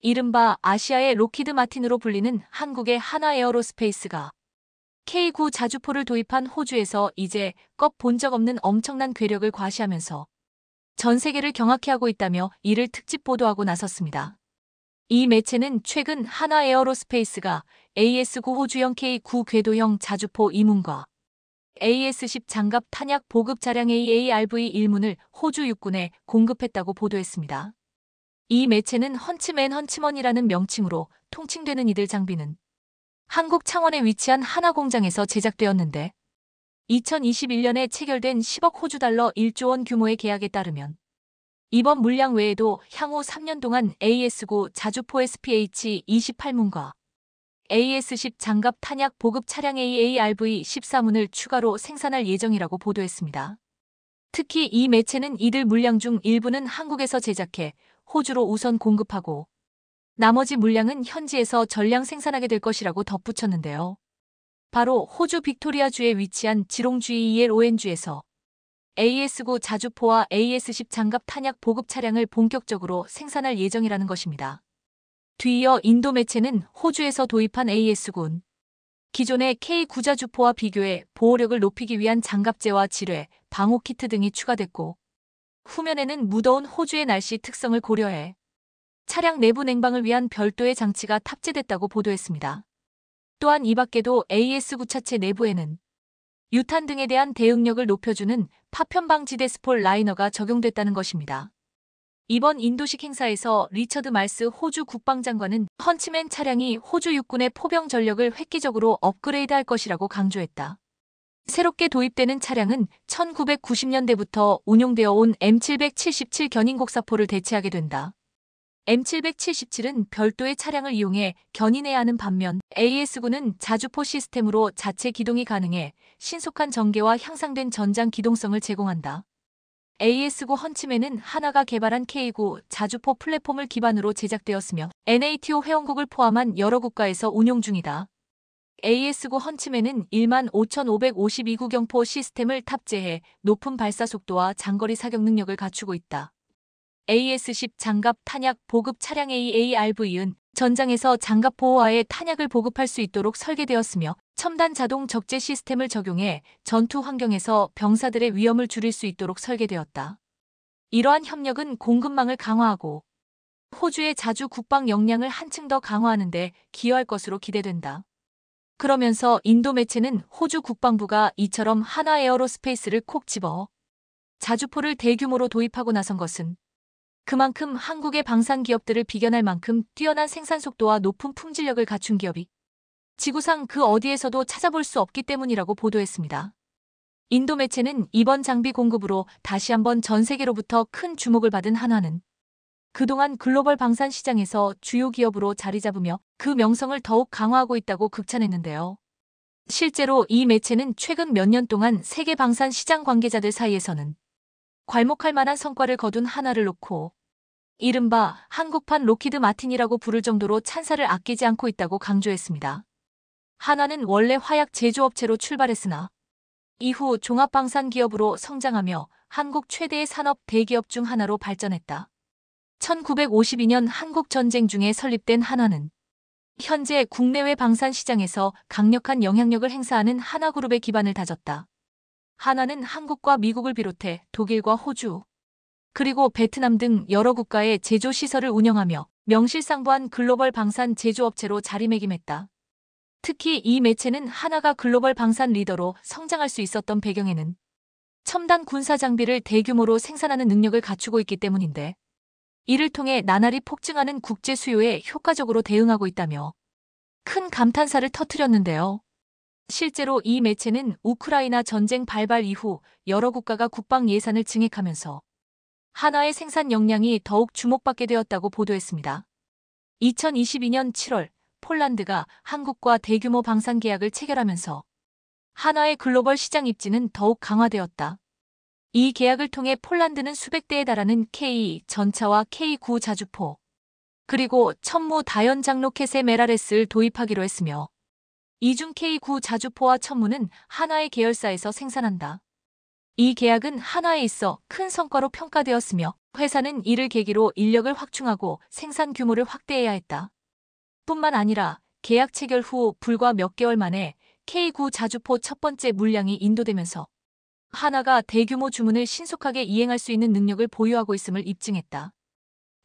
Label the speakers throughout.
Speaker 1: 이른바 아시아의 로키드 마틴으로 불리는 한국의 하나에어로스페이스가 K9 자주포를 도입한 호주에서 이제 껍 본 적 없는 엄청난 괴력을 과시하면서 전 세계를 경악해 하고 있다며 이를 특집 보도하고 나섰습니다. 이 매체는 최근 하나에어로스페이스가 AS9 호주형 K9 궤도형 자주포 이문과 AS10 장갑 탄약 보급 차량 AARV1문을 호주 육군에 공급했다고 보도했습니다. 이 매체는 헌츠먼이라는 명칭으로 통칭되는 이들 장비는 한국 창원에 위치한 하나공장에서 제작되었는데 2021년에 체결된 10억 호주 달러 1조 원 규모의 계약에 따르면 이번 물량 외에도 향후 3년 동안 AS9 자주포 SPH28문과 AS10 장갑 탄약 보급 차량 AARV14문을 추가로 생산할 예정이라고 보도했습니다. 특히 이 매체는 이들 물량 중 일부는 한국에서 제작해 호주로 우선 공급하고 나머지 물량은 현지에서 전량 생산하게 될 것이라고 덧붙였는데요. 바로 호주 빅토리아주에 위치한 지롱주의 ELON주에서 AS9 자주포와 AS10 장갑 탄약 보급 차량을 본격적으로 생산할 예정이라는 것입니다. 뒤이어 인도 매체는 호주에서 도입한 AS9는 기존의 K9 자주포와 비교해 보호력을 높이기 위한 장갑재와 지뢰, 방호 키트 등이 추가됐고 후면에는 무더운 호주의 날씨 특성을 고려해 차량 내부 냉방을 위한 별도의 장치가 탑재됐다고 보도했습니다. 또한 이 밖에도 AS9 차체 내부에는 유탄 등에 대한 대응력을 높여주는 파편 방지 데스폴 라이너가 적용됐다는 것입니다. 이번 인도식 행사에서 리처드 말스 호주 국방장관은 헌츠맨 차량이 호주 육군의 포병 전력을 획기적으로 업그레이드할 것이라고 강조했다. 새롭게 도입되는 차량은 1990년대부터 운용되어 온 M777 견인곡사포를 대체하게 된다. M777은 별도의 차량을 이용해 견인해야 하는 반면 AS9는 자주포 시스템으로 자체 기동이 가능해 신속한 전개와 향상된 전장 기동성을 제공한다. AS9 헌츠맨은 하나가 개발한 K9 자주포 플랫폼을 기반으로 제작되었으며 NATO 회원국을 포함한 여러 국가에서 운용 중이다. AS9 헌츠맨은 15,552구경포 시스템을 탑재해 높은 발사 속도와 장거리 사격 능력을 갖추고 있다. AS10 장갑 탄약 보급 차량 AARV은 전장에서 장갑 보호하에 탄약을 보급할 수 있도록 설계되었으며 첨단 자동 적재 시스템을 적용해 전투 환경에서 병사들의 위험을 줄일 수 있도록 설계되었다. 이러한 협력은 공급망을 강화하고 호주의 자주 국방 역량을 한층 더 강화하는 데 기여할 것으로 기대된다. 그러면서 인도 매체는 호주 국방부가 이처럼 하나에어로스페이스를 콕 집어 자주포를 대규모로 도입하고 나선 것은 그만큼 한국의 방산 기업들을 비견할 만큼 뛰어난 생산 속도와 높은 품질력을 갖춘 기업이 지구상 그 어디에서도 찾아볼 수 없기 때문이라고 보도했습니다. 인도 매체는 이번 장비 공급으로 다시 한번 전 세계로부터 큰 주목을 받은 한화는 그동안 글로벌 방산 시장에서 주요 기업으로 자리 잡으며 그 명성을 더욱 강화하고 있다고 극찬했는데요. 실제로 이 매체는 최근 몇 년 동안 세계 방산 시장 관계자들 사이에서는 괄목할 만한 성과를 거둔 한화를 놓고 이른바 한국판 로키드 마틴이라고 부를 정도로 찬사를 아끼지 않고 있다고 강조했습니다. 한화는 원래 화약 제조업체로 출발했으나 이후 종합방산기업으로 성장하며 한국 최대의 산업 대기업 중 하나로 발전했다. 1952년 한국전쟁 중에 설립된 한화는 현재 국내외 방산 시장에서 강력한 영향력을 행사하는 한화그룹의 기반을 다졌다. 한화는 한국과 미국을 비롯해 독일과 호주, 그리고 베트남 등 여러 국가의 제조시설을 운영하며 명실상부한 글로벌 방산 제조업체로 자리매김했다. 특히 이 매체는 한화가 글로벌 방산 리더로 성장할 수 있었던 배경에는 첨단 군사 장비를 대규모로 생산하는 능력을 갖추고 있기 때문인데 이를 통해 나날이 폭증하는 국제 수요에 효과적으로 대응하고 있다며 큰 감탄사를 터뜨렸는데요. 실제로 이 매체는 우크라이나 전쟁 발발 이후 여러 국가가 국방 예산을 증액하면서 한화의 생산 역량이 더욱 주목받게 되었다고 보도했습니다. 2022년 7월 폴란드가 한국과 대규모 방산 계약을 체결하면서 한화의 글로벌 시장 입지는 더욱 강화되었다. 이 계약을 통해 폴란드는 수백 대에 달하는 K 전차와 K9 자주포, 그리고 천무 다연장 로켓의 메라레스를 도입하기로 했으며 이중 K9 자주포와 천무는 한화의 계열사에서 생산한다. 이 계약은 한화에 있어 큰 성과로 평가되었으며 회사는 이를 계기로 인력을 확충하고 생산 규모를 확대해야 했다. 뿐만 아니라 계약 체결 후 불과 몇 개월 만에 K9 자주포 첫 번째 물량이 인도되면서 한화가 대규모 주문을 신속하게 이행할 수 있는 능력을 보유하고 있음을 입증했다.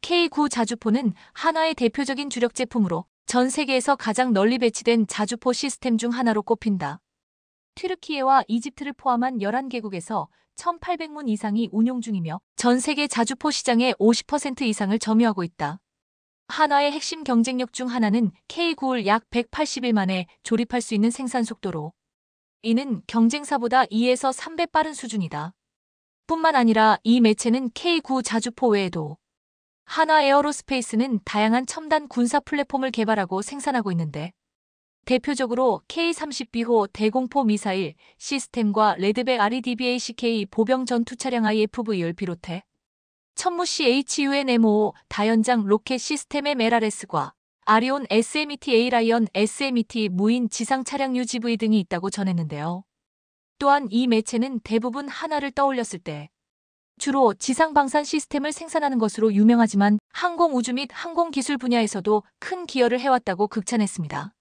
Speaker 1: K9 자주포는 한화의 대표적인 주력 제품으로 전 세계에서 가장 널리 배치된 자주포 시스템 중 하나로 꼽힌다. 튀르키예와 이집트를 포함한 11개국에서 1,800문 이상이 운용 중이며 전 세계 자주포 시장의 50% 이상을 점유하고 있다. 한화의 핵심 경쟁력 중 하나는 K9를 약 180일 만에 조립할 수 있는 생산 속도로 이는 경쟁사보다 2에서 3배 빠른 수준이다. 뿐만 아니라 이 매체는 K9 자주포 외에도 한화 에어로스페이스는 다양한 첨단 군사 플랫폼을 개발하고 생산하고 있는데 대표적으로 K-30B호 대공포 미사일 시스템과 레드백 REDBACK 보병 전투 차량 IFV를 비롯해 천무시 HUNM5 다연장 로켓 시스템 MLRS과 아리온 SMET A라이언 SMET 무인 지상 차량 UGV 등이 있다고 전했는데요. 또한 이 매체는 대부분 한화를 떠올렸을 때 주로 지상 방산 시스템을 생산하는 것으로 유명하지만 항공 우주 및 항공 기술 분야에서도 큰 기여를 해왔다고 극찬했습니다.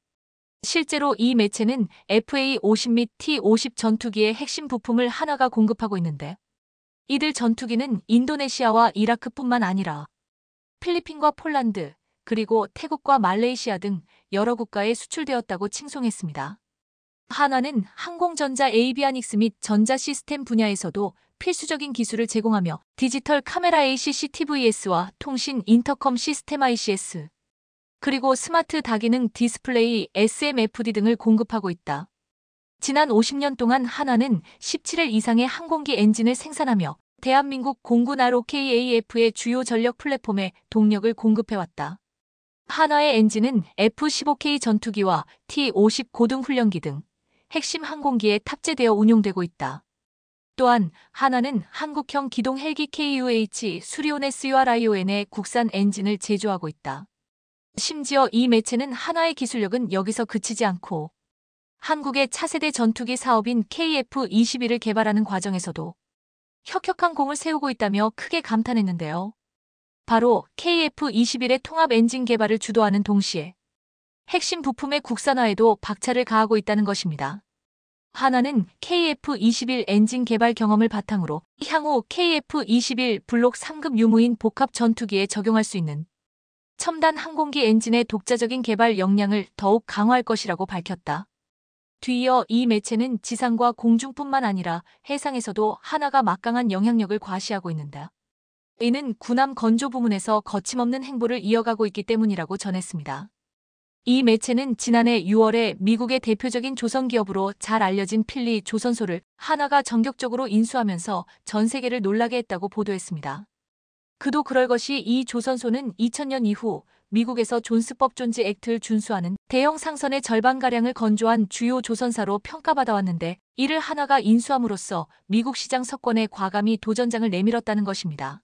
Speaker 1: 실제로 이 매체는 FA-50 및 T-50 전투기의 핵심 부품을 한화가 공급하고 있는데 이들 전투기는 인도네시아와 이라크뿐만 아니라 필리핀과 폴란드, 그리고 태국과 말레이시아 등 여러 국가에 수출되었다고 칭송했습니다. 한화는 항공전자 에이비아닉스 및 전자 시스템 분야에서도 필수적인 기술을 제공하며 디지털 카메라 ACCTVS와 통신 인터컴 시스템 ICS, 그리고 스마트 다기능 디스플레이 SMFD 등을 공급하고 있다. 지난 50년 동안 한화는 17일 이상의 항공기 엔진을 생산하며 대한민국 공군 ROKAF의 주요 전력 플랫폼에 동력을 공급해왔다. 한화의 엔진은 F-15K 전투기와 T-50 고등 훈련기 등 핵심 항공기에 탑재되어 운용되고 있다. 또한 한화는 한국형 기동 헬기 KUH 수리온 SURION의 국산 엔진을 제조하고 있다. 심지어 이 매체는 한화의 기술력은 여기서 그치지 않고 한국의 차세대 전투기 사업인 KF-21을 개발하는 과정에서도 혁혁한 공을 세우고 있다며 크게 감탄했는데요. 바로 KF-21의 통합 엔진 개발을 주도하는 동시에 핵심 부품의 국산화에도 박차를 가하고 있다는 것입니다. 한화는 KF-21 엔진 개발 경험을 바탕으로 향후 KF-21 블록 3급 유무인 복합 전투기에 적용할 수 있는 첨단 항공기 엔진의 독자적인 개발 역량을 더욱 강화할 것이라고 밝혔다. 뒤이어 이 매체는 지상과 공중뿐만 아니라 해상에서도 한화가 막강한 영향력을 과시하고 있는다. 이는 군함 건조 부문에서 거침없는 행보를 이어가고 있기 때문이라고 전했습니다. 이 매체는 지난해 6월에 미국의 대표적인 조선기업으로 잘 알려진 필리 조선소를 한화가 전격적으로 인수하면서 전 세계를 놀라게 했다고 보도했습니다. 그도 그럴 것이 이 조선소는 2000년 이후 미국에서 존스법 존즈 액트를 준수하는 대형 상선의 절반가량을 건조한 주요 조선사로 평가받아왔는데 이를 한화가 인수함으로써 미국 시장 석권에 과감히 도전장을 내밀었다는 것입니다.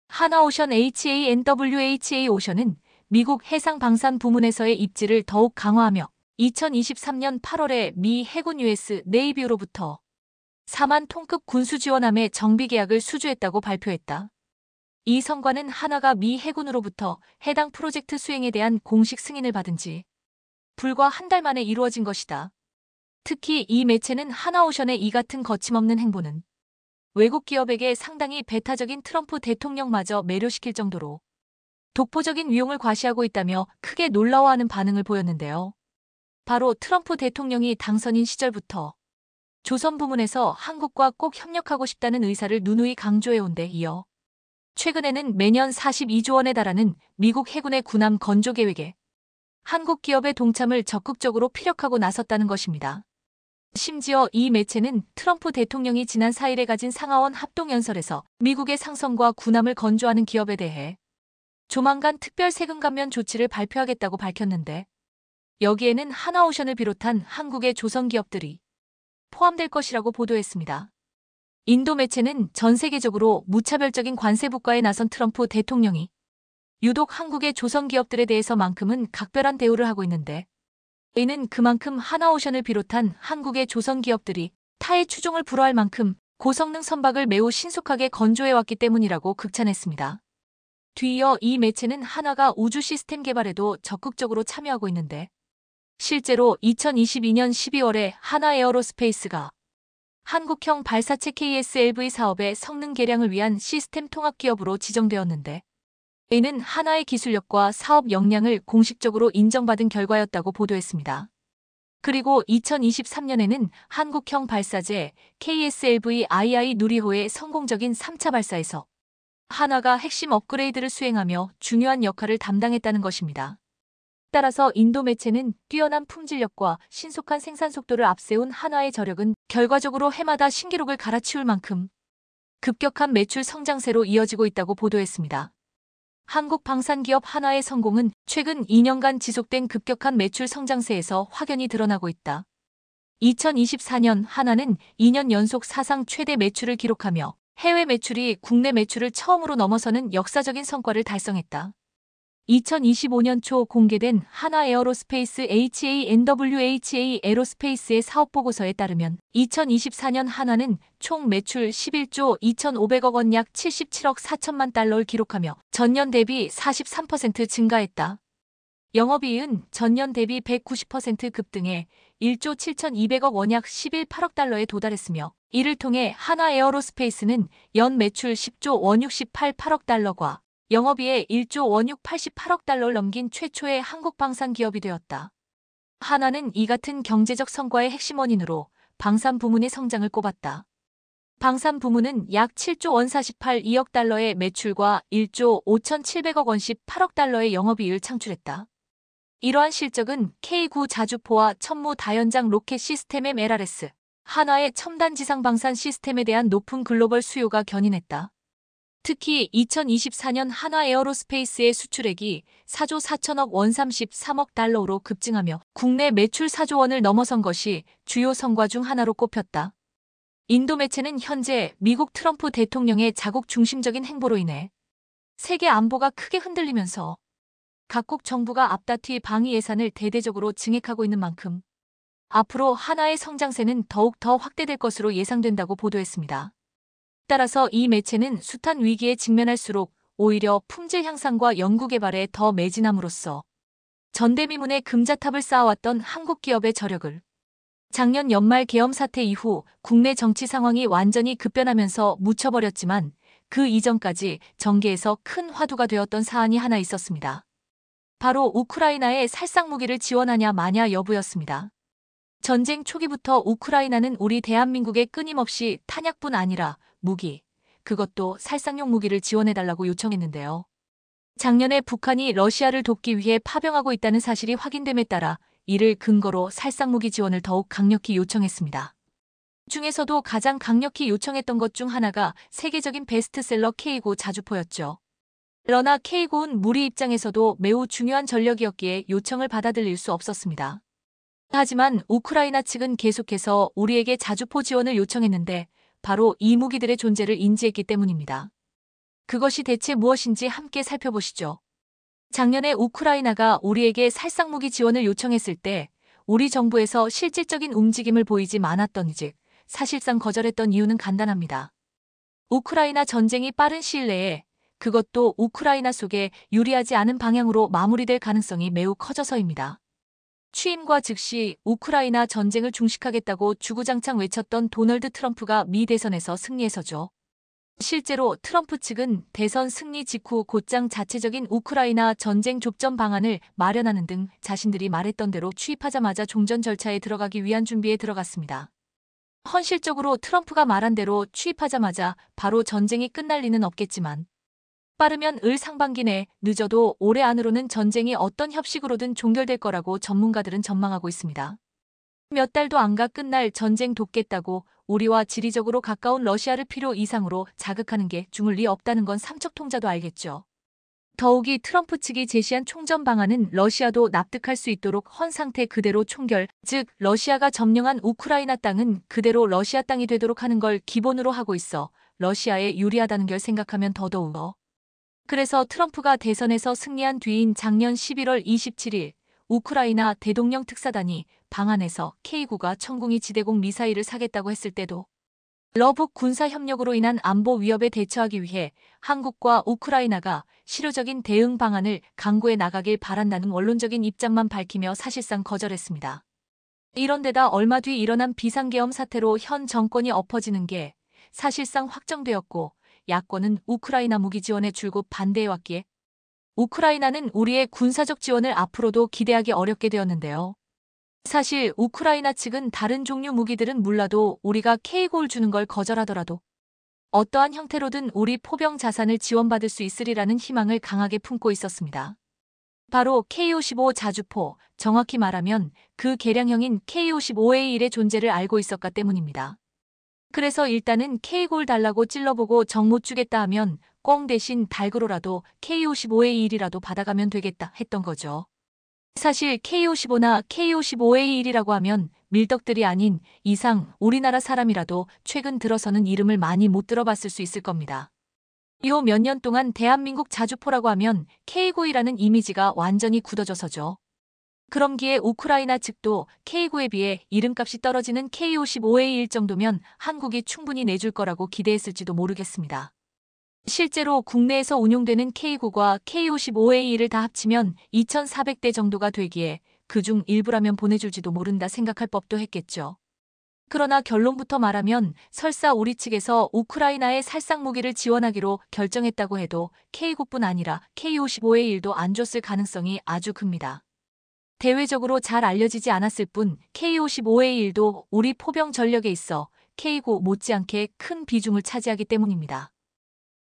Speaker 1: 한화오션 HANWHA 오션은 미국 해상방산 부문에서의 입지를 더욱 강화하며 2023년 8월에 미 해군 US 네이비로부터 4만 톤급 군수지원함의 정비 계약을 수주했다고 발표했다. 이 성과는 한화가 미 해군으로부터 해당 프로젝트 수행에 대한 공식 승인을 받은 지 불과 한 달 만에 이루어진 것이다. 특히 이 매체는 한화오션의 이 같은 거침없는 행보는 외국 기업에게 상당히 배타적인 트럼프 대통령마저 매료시킬 정도로 독보적인 위용을 과시하고 있다며 크게 놀라워하는 반응을 보였는데요. 바로 트럼프 대통령이 당선인 시절부터 조선 부문에서 한국과 꼭 협력하고 싶다는 의사를 누누이 강조해온 데 이어 최근에는 매년 42조 원에 달하는 미국 해군의 군함 건조 계획에 한국 기업의 동참을 적극적으로 피력하고 나섰다는 것입니다. 심지어 이 매체는 트럼프 대통령이 지난 4일에 가진 상하원 합동연설에서 미국의 상선과 군함을 건조하는 기업에 대해 조만간 특별 세금 감면 조치를 발표하겠다고 밝혔는데 여기에는 한화오션을 비롯한 한국의 조선 기업들이 포함될 것이라고 보도했습니다. 인도 매체는 전 세계적으로 무차별적인 관세 부과에 나선 트럼프 대통령이 유독 한국의 조선 기업들에 대해서만큼은 각별한 대우를 하고 있는데 이는 그만큼 한화오션을 비롯한 한국의 조선 기업들이 타의 추종을 불허할 만큼 고성능 선박을 매우 신속하게 건조해왔기 때문이라고 극찬했습니다. 뒤이어 이 매체는 한화가 우주 시스템 개발에도 적극적으로 참여하고 있는데 실제로 2022년 12월에 한화에어로스페이스가 한국형 발사체 KSLV 사업의 성능 개량을 위한 시스템 통합 기업으로 지정되었는데 이는 한화의 기술력과 사업 역량을 공식적으로 인정받은 결과였다고 보도했습니다. 그리고 2023년에는 한국형 발사제 KSLV-II 누리호의 성공적인 3차 발사에서 한화가 핵심 업그레이드를 수행하며 중요한 역할을 담당했다는 것입니다. 따라서 인도 매체는 뛰어난 품질력과 신속한 생산 속도를 앞세운 한화의 저력은 결과적으로 해마다 신기록을 갈아치울 만큼 급격한 매출 성장세로 이어지고 있다고 보도했습니다. 한국 방산기업 한화의 성공은 최근 2년간 지속된 급격한 매출 성장세에서 확연히 드러나고 있다. 2024년 한화는 2년 연속 사상 최대 매출을 기록하며 해외 매출이 국내 매출을 처음으로 넘어서는 역사적인 성과를 달성했다. 2025년 초 공개된 한화에어로스페이스 HANWHA 에로스페이스의 사업보고서에 따르면 2024년 한화는 총 매출 11조 2,500억 원 약 77억 4천만 달러를 기록하며 전년 대비 43% 증가했다. 영업이익은 전년 대비 190% 급등해 1조 7,200억 원 약 11.8억 달러에 도달했으며 이를 통해 한화에어로스페이스는 연 매출 10조 원 68.8억 달러과 영업이익 1조 원 88억 달러를 넘긴 최초의 한국 방산 기업이 되었다. 한화는 이 같은 경제적 성과의 핵심 원인으로 방산 부문의 성장을 꼽았다. 방산 부문은 약 7조 원 48.2억 달러의 매출과 1조 5,700억 원씩 8억 달러의 영업이익을 창출했다. 이러한 실적은 K9 자주포와 천무 다연장 로켓 시스템 MLRS, 한화의 첨단 지상 방산 시스템에 대한 높은 글로벌 수요가 견인했다. 특히 2024년 한화에어로스페이스의 수출액이 4조 4천억 원 33억 달러로 급증하며 국내 매출 4조 원을 넘어선 것이 주요 성과 중 하나로 꼽혔다. 인도 매체는 현재 미국 트럼프 대통령의 자국 중심적인 행보로 인해 세계 안보가 크게 흔들리면서 각국 정부가 앞다투이 방위 예산을 대대적으로 증액하고 있는 만큼 앞으로 한화의 성장세는 더욱 더 확대될 것으로 예상된다고 보도했습니다. 따라서 이 매체는 숱한 위기에 직면할수록 오히려 품질 향상과 연구개발에 더 매진함으로써 전대미문의 금자탑을 쌓아왔던 한국 기업의 저력을 작년 연말 계엄 사태 이후 국내 정치 상황이 완전히 급변하면서 묻혀버렸지만 그 이전까지 정계에서 큰 화두가 되었던 사안이 하나 있었습니다. 바로 우크라이나에 살상 무기를 지원하냐 마냐 여부였습니다. 전쟁 초기부터 우크라이나는 우리 대한민국에 끊임없이 탄약뿐 아니라 무기, 그것도 살상용 무기를 지원해달라고 요청했는데요. 작년에 북한이 러시아를 돕기 위해 파병하고 있다는 사실이 확인됨에 따라 이를 근거로 살상무기 지원을 더욱 강력히 요청했습니다. 중에서도 가장 강력히 요청했던 것 중 하나가 세계적인 베스트셀러 K9 자주포였죠. 그러나 K9는 우리 입장에서도 매우 중요한 전력이었기에 요청을 받아들일 수 없었습니다. 하지만 우크라이나 측은 계속해서 우리에게 자주포 지원을 요청했는데 바로 이 무기들의 존재를 인지했기 때문입니다. 그것이 대체 무엇인지 함께 살펴보시죠. 작년에 우크라이나가 우리에게 살상무기 지원을 요청했을 때 우리 정부에서 실질적인 움직임을 보이지 않았던즉 사실상 거절했던 이유는 간단합니다. 우크라이나 전쟁이 빠른 시일 내에 그것도 우크라이나 속에 유리하지 않은 방향으로 마무리될 가능성이 매우 커져서입니다. 취임과 즉시 우크라이나 전쟁을 중식하겠다고 주구장창 외쳤던 도널드 트럼프가 미 대선에서 승리해서죠. 실제로 트럼프 측은 대선 승리 직후 곧장 자체적인 우크라이나 전쟁 좁전 방안을 마련하는 등 자신들이 말했던 대로 취입하자마자 종전 절차에 들어가기 위한 준비에 들어갔습니다. 현실적으로 트럼프가 말한 대로 취입하자마자 바로 전쟁이 끝날 리는 없겠지만 빠르면 을 상반기 내 늦어도 올해 안으로는 전쟁이 어떤 협식으로든 종결될 거라고 전문가들은 전망하고 있습니다. 몇 달도 안 가 끝날 전쟁 돕겠다고 우리와 지리적으로 가까운 러시아를 필요 이상으로 자극하는 게 중을 리 없다는 건 삼척통자도 알겠죠. 더욱이 트럼프 측이 제시한 총전 방안은 러시아도 납득할 수 있도록 헌 상태 그대로 총결, 즉 러시아가 점령한 우크라이나 땅은 그대로 러시아 땅이 되도록 하는 걸 기본으로 하고 있어 러시아에 유리하다는 걸 생각하면 더더욱 그래서 트럼프가 대선에서 승리한 뒤인 작년 11월 27일 우크라이나 대동령 특사단이 방한에서 K9가 천궁이 지대공 미사일을 사겠다고 했을 때도 러북 군사 협력으로 인한 안보 위협에 대처하기 위해 한국과 우크라이나가 실효적인 대응 방안을 강구해 나가길 바란다는 원론적인 입장만 밝히며 사실상 거절했습니다. 이런 데다 얼마 뒤 일어난 비상계엄 사태로 현 정권이 엎어지는 게 사실상 확정되었고, 야권은 우크라이나 무기 지원에 줄곧 반대해왔기에 우크라이나는 우리의 군사적 지원을 앞으로도 기대하기 어렵게 되었는데요. 사실 우크라이나 측은 다른 종류 무기들은 몰라도 우리가 K9를 주는 걸 거절하더라도 어떠한 형태로든 우리 포병 자산을 지원받을 수 있으리라는 희망을 강하게 품고 있었습니다. 바로 K55 자주포, 정확히 말하면 그 개량형인 K55A1의 존재를 알고 있었기 때문입니다. 그래서 일단은 K9를 달라고 찔러보고 정 못 주겠다 하면 꽁 대신 닭으로라도 K55A1이라도 받아가면 되겠다 했던 거죠. 사실 K55나 K55A1이라고 하면 밀떡들이 아닌 이상 우리나라 사람이라도 최근 들어서는 이름을 많이 못 들어봤을 수 있을 겁니다. 요 몇 년 동안 대한민국 자주포라고 하면 K9이라는 이미지가 완전히 굳어져서죠. 그럼기에 우크라이나 측도 K9에 비해 이름값이 떨어지는 K55A1 정도면 한국이 충분히 내줄 거라고 기대했을지도 모르겠습니다. 실제로 국내에서 운용되는 K9과 K55A1을 다 합치면 2,400대 정도가 되기에 그중 일부라면 보내줄지도 모른다 생각할 법도 했겠죠. 그러나 결론부터 말하면 설사 우리 측에서 우크라이나에 살상 무기를 지원하기로 결정했다고 해도 K9뿐 아니라 K55A1도 안 줬을 가능성이 아주 큽니다. 대외적으로 잘 알려지지 않았을 뿐 K55A1도 우리 포병 전력에 있어 K9 못지않게 큰 비중을 차지하기 때문입니다.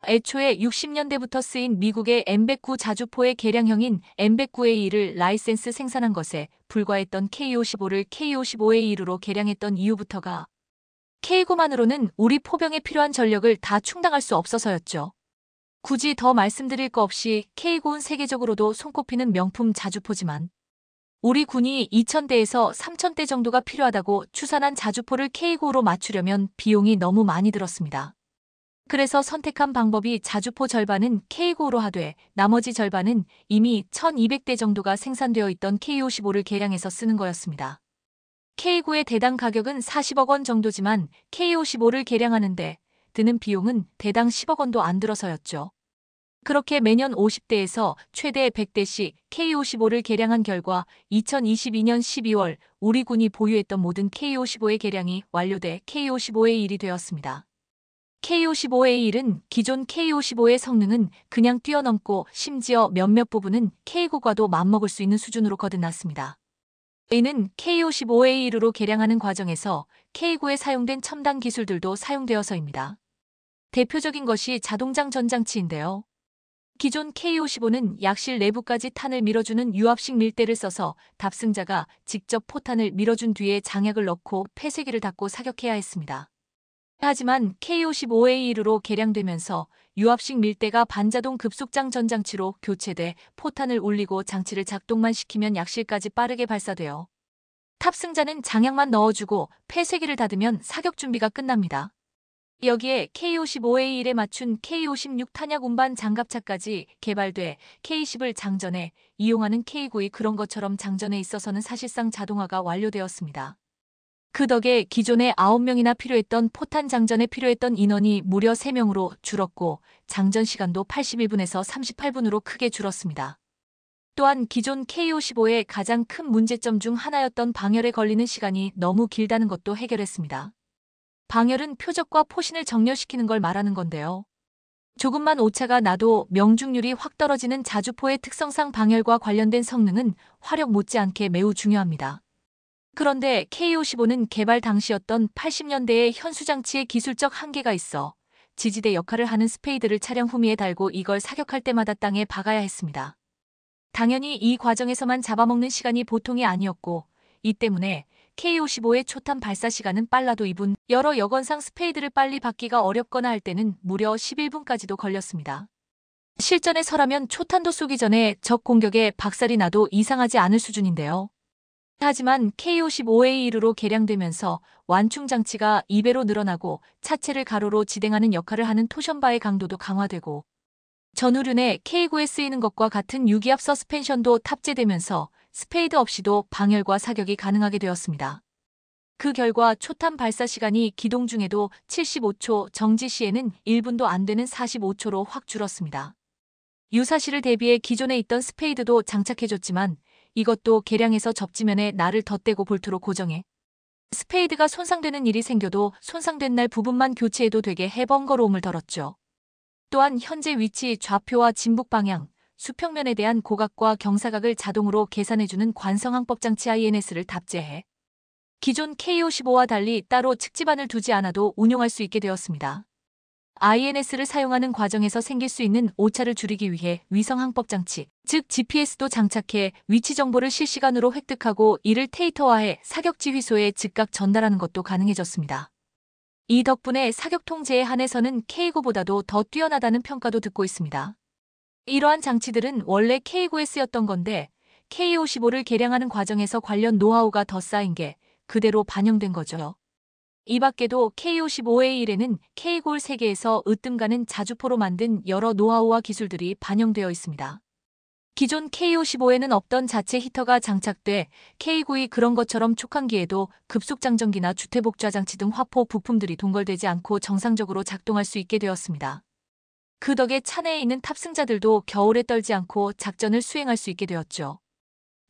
Speaker 1: 애초에 60년대부터 쓰인 미국의 M109 자주포의 개량형인 M109A1을 라이센스 생산한 것에 불과했던 K55를 K55A1으로 개량했던 이유부터가 K9만으로는 우리 포병에 필요한 전력을 다 충당할 수 없어서였죠. 굳이 더 말씀드릴 거 없이 K9는 세계적으로도 손꼽히는 명품 자주포지만 우리 군이 2,000대에서 3,000대 정도가 필요하다고 추산한 자주포를 K9로 맞추려면 비용이 너무 많이 들었습니다. 그래서 선택한 방법이 자주포 절반은 K9로 하되 나머지 절반은 이미 1,200대 정도가 생산되어 있던 K55를 개량해서 쓰는 거였습니다. K9의 대당 가격은 40억 원 정도지만 K55를 개량하는데 드는 비용은 대당 10억 원도 안 들어서였죠. 그렇게 매년 50대에서 최대 100대씩 K55를 개량한 결과 2022년 12월 우리 군이 보유했던 모든 K55의 개량이 완료돼 K55A1이 되었습니다. K55A1은 기존 K55의 성능은 그냥 뛰어넘고 심지어 몇몇 부분은 K9과도 맞먹을 수 있는 수준으로 거듭났습니다. 이는 K55A1으로 개량하는 과정에서 K9에 사용된 첨단 기술들도 사용되어서입니다. 대표적인 것이 자동장 전장치인데요. 기존 K55는 약실 내부까지 탄을 밀어주는 유압식 밀대를 써서 탑승자가 직접 포탄을 밀어준 뒤에 장약을 넣고 폐쇄기를 닫고 사격해야 했습니다. 하지만 K55A1으로 개량되면서 유압식 밀대가 반자동 급속장 전장치로 교체돼 포탄을 울리고 장치를 작동만 시키면 약실까지 빠르게 발사되어 탑승자는 장약만 넣어주고 폐쇄기를 닫으면 사격 준비가 끝납니다. 여기에 K55A1에 맞춘 K56 탄약 운반 장갑차까지 개발돼 K10을 장전해 이용하는 K9이 그런 것처럼 장전에 있어서는 사실상 자동화가 완료되었습니다. 그 덕에 기존에 9명이나 필요했던 포탄 장전에 필요했던 인원이 무려 3명으로 줄었고 장전 시간도 81분에서 38분으로 크게 줄었습니다. 또한 기존 K55의 가장 큰 문제점 중 하나였던 방열에 걸리는 시간이 너무 길다는 것도 해결했습니다. 방열은 표적과 포신을 정렬시키는 걸 말하는 건데요. 조금만 오차가 나도 명중률이 확 떨어지는 자주포의 특성상 방열과 관련된 성능은 화력 못지않게 매우 중요합니다. 그런데 K55는 개발 당시였던 80년대의 현수장치의 기술적 한계가 있어 지지대 역할을 하는 스페이드를 차량 후미에 달고 이걸 사격할 때마다 땅에 박아야 했습니다. 당연히 이 과정에서만 잡아먹는 시간이 보통이 아니었고 이 때문에 K55의 초탄 발사 시간은 빨라도 2분, 여러 여건상 스페이드를 빨리 받기가 어렵거나 할 때는 무려 11분까지도 걸렸습니다. 실전에 서라면 초탄도 쏘기 전에 적 공격에 박살이 나도 이상하지 않을 수준인데요. 하지만 K55A1으로 개량되면서 완충 장치가 2배로 늘어나고 차체를 가로로 지탱하는 역할을 하는 토션바의 강도도 강화되고 전후륜에 K9에 쓰이는 것과 같은 유기압 서스펜션도 탑재되면서 스페이드 없이도 방열과 사격이 가능하게 되었습니다. 그 결과 초탄 발사 시간이 기동 중에도 75초, 정지 시에는 1분도 안 되는 45초로 확 줄었습니다. 유사시를 대비해 기존에 있던 스페이드도 장착해줬지만 이것도 개량해서 접지면에 날을 덧대고 볼트로 고정해 스페이드가 손상되는 일이 생겨도 손상된 날 부분만 교체해도 되게 해 번거로움을 덜었죠. 또한 현재 위치, 좌표와 진북 방향, 수평면에 대한 고각과 경사각을 자동으로 계산해주는 관성항법 장치 INS를 탑재해 기존 K55와 달리 따로 측지반을 두지 않아도 운용할 수 있게 되었습니다. INS를 사용하는 과정에서 생길 수 있는 오차를 줄이기 위해 위성항법 장치, 즉 GPS도 장착해 위치 정보를 실시간으로 획득하고 이를 데이터화해 사격 지휘소에 즉각 전달하는 것도 가능해졌습니다. 이 덕분에 사격 통제에 한해서는 K9보다도 더 뛰어나다는 평가도 듣고 있습니다. 이러한 장치들은 원래 K9에 쓰였던 건데 K55를 개량하는 과정에서 관련 노하우가 더 쌓인 게 그대로 반영된 거죠. 이 밖에도 K55A1에는 K9을 세계에서 으뜸가는 자주포로 만든 여러 노하우와 기술들이 반영되어 있습니다. 기존 K55에는 없던 자체 히터가 장착돼 K9이 그런 것처럼 촉항기에도 급속장전기나 주퇴복좌장치 등 화포 부품들이 동걸되지 않고 정상적으로 작동할 수 있게 되었습니다. 그 덕에 차내에 있는 탑승자들도 겨울에 떨지 않고 작전을 수행할 수 있게 되었죠.